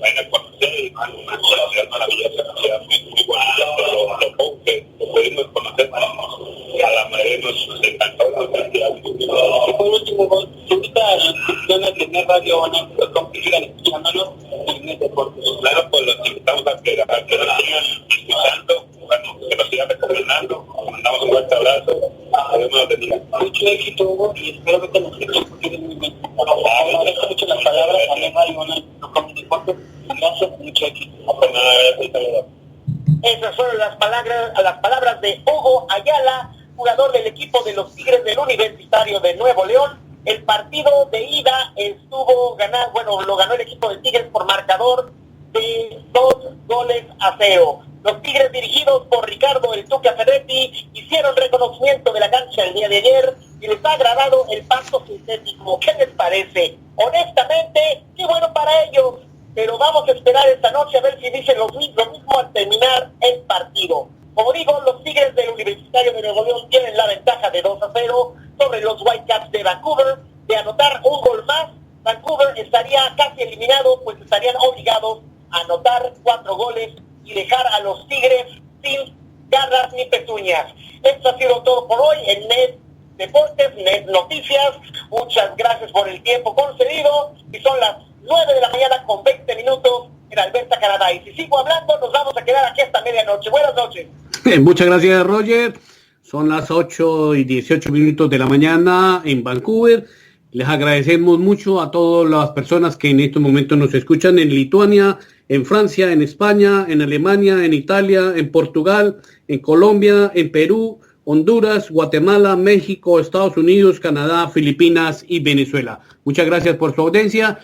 para ir a conocer y una ciudad maravillosa, una ciudad muy bonita, pero lo poco que pudimos conocer a la mayoría nos encantó la ciudad. Y por último, ¿te gusta la tener radio online.com que sigan escuchándonos en Net Deportes? Claro, pues los invitamos a que nos sigan escuchando, bueno, que nos sigan recomendando, mandamos un fuerte abrazo, Dios nos bendiga. Mucho éxito, Hugo, y espero que nos escuchen muy bien. agradezco mucho las palabras, también hay mucho éxito. Esas fueron las palabras de Hugo Ayala, jugador del equipo de los Tigres del Universitario de Nuevo León. El partido de ida lo ganó el equipo de Tigres por marcador de 2-0. Los Tigres, dirigidos por Ricardo El Tuca Ferretti, hicieron reconocimiento de la cancha el día de ayer y les ha agradado el pasto sintético. ¿Qué les parece? Honestamente, qué bueno para ellos, pero vamos a esperar esta noche a ver si dicen lo mismo al terminar el partido. Como digo, los Tigres del Universitario de Nuevo León tienen la ventaja de 2-0 sobre los Whitecaps de Vancouver. De anotar un gol más, Vancouver estaría casi eliminado, pues estarían obligados a anotar 4 goles y dejar a los Tigres sin garras ni pezuñas. Esto ha sido todo por hoy en Net Deportes, Net Noticias. Muchas gracias por el tiempo concedido y son las 9 de la mañana con 20 minutos en Alberta, Canadá. Y si sigo hablando, nos vamos a quedar aquí hasta medianoche. Buenas noches. Muchas gracias, Roger. Son las 8:18 minutos de la mañana en Vancouver. Les agradecemos mucho a todas las personas que en estos momentos nos escuchan en Lituania, en Francia, en España, en Alemania, en Italia, en Portugal, en Colombia, en Perú, Honduras, Guatemala, México, Estados Unidos, Canadá, Filipinas y Venezuela. Muchas gracias por su audiencia,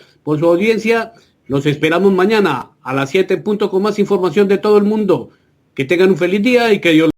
Los esperamos mañana a las 7 con más información de todo el mundo. Que tengan un feliz día y que Dios los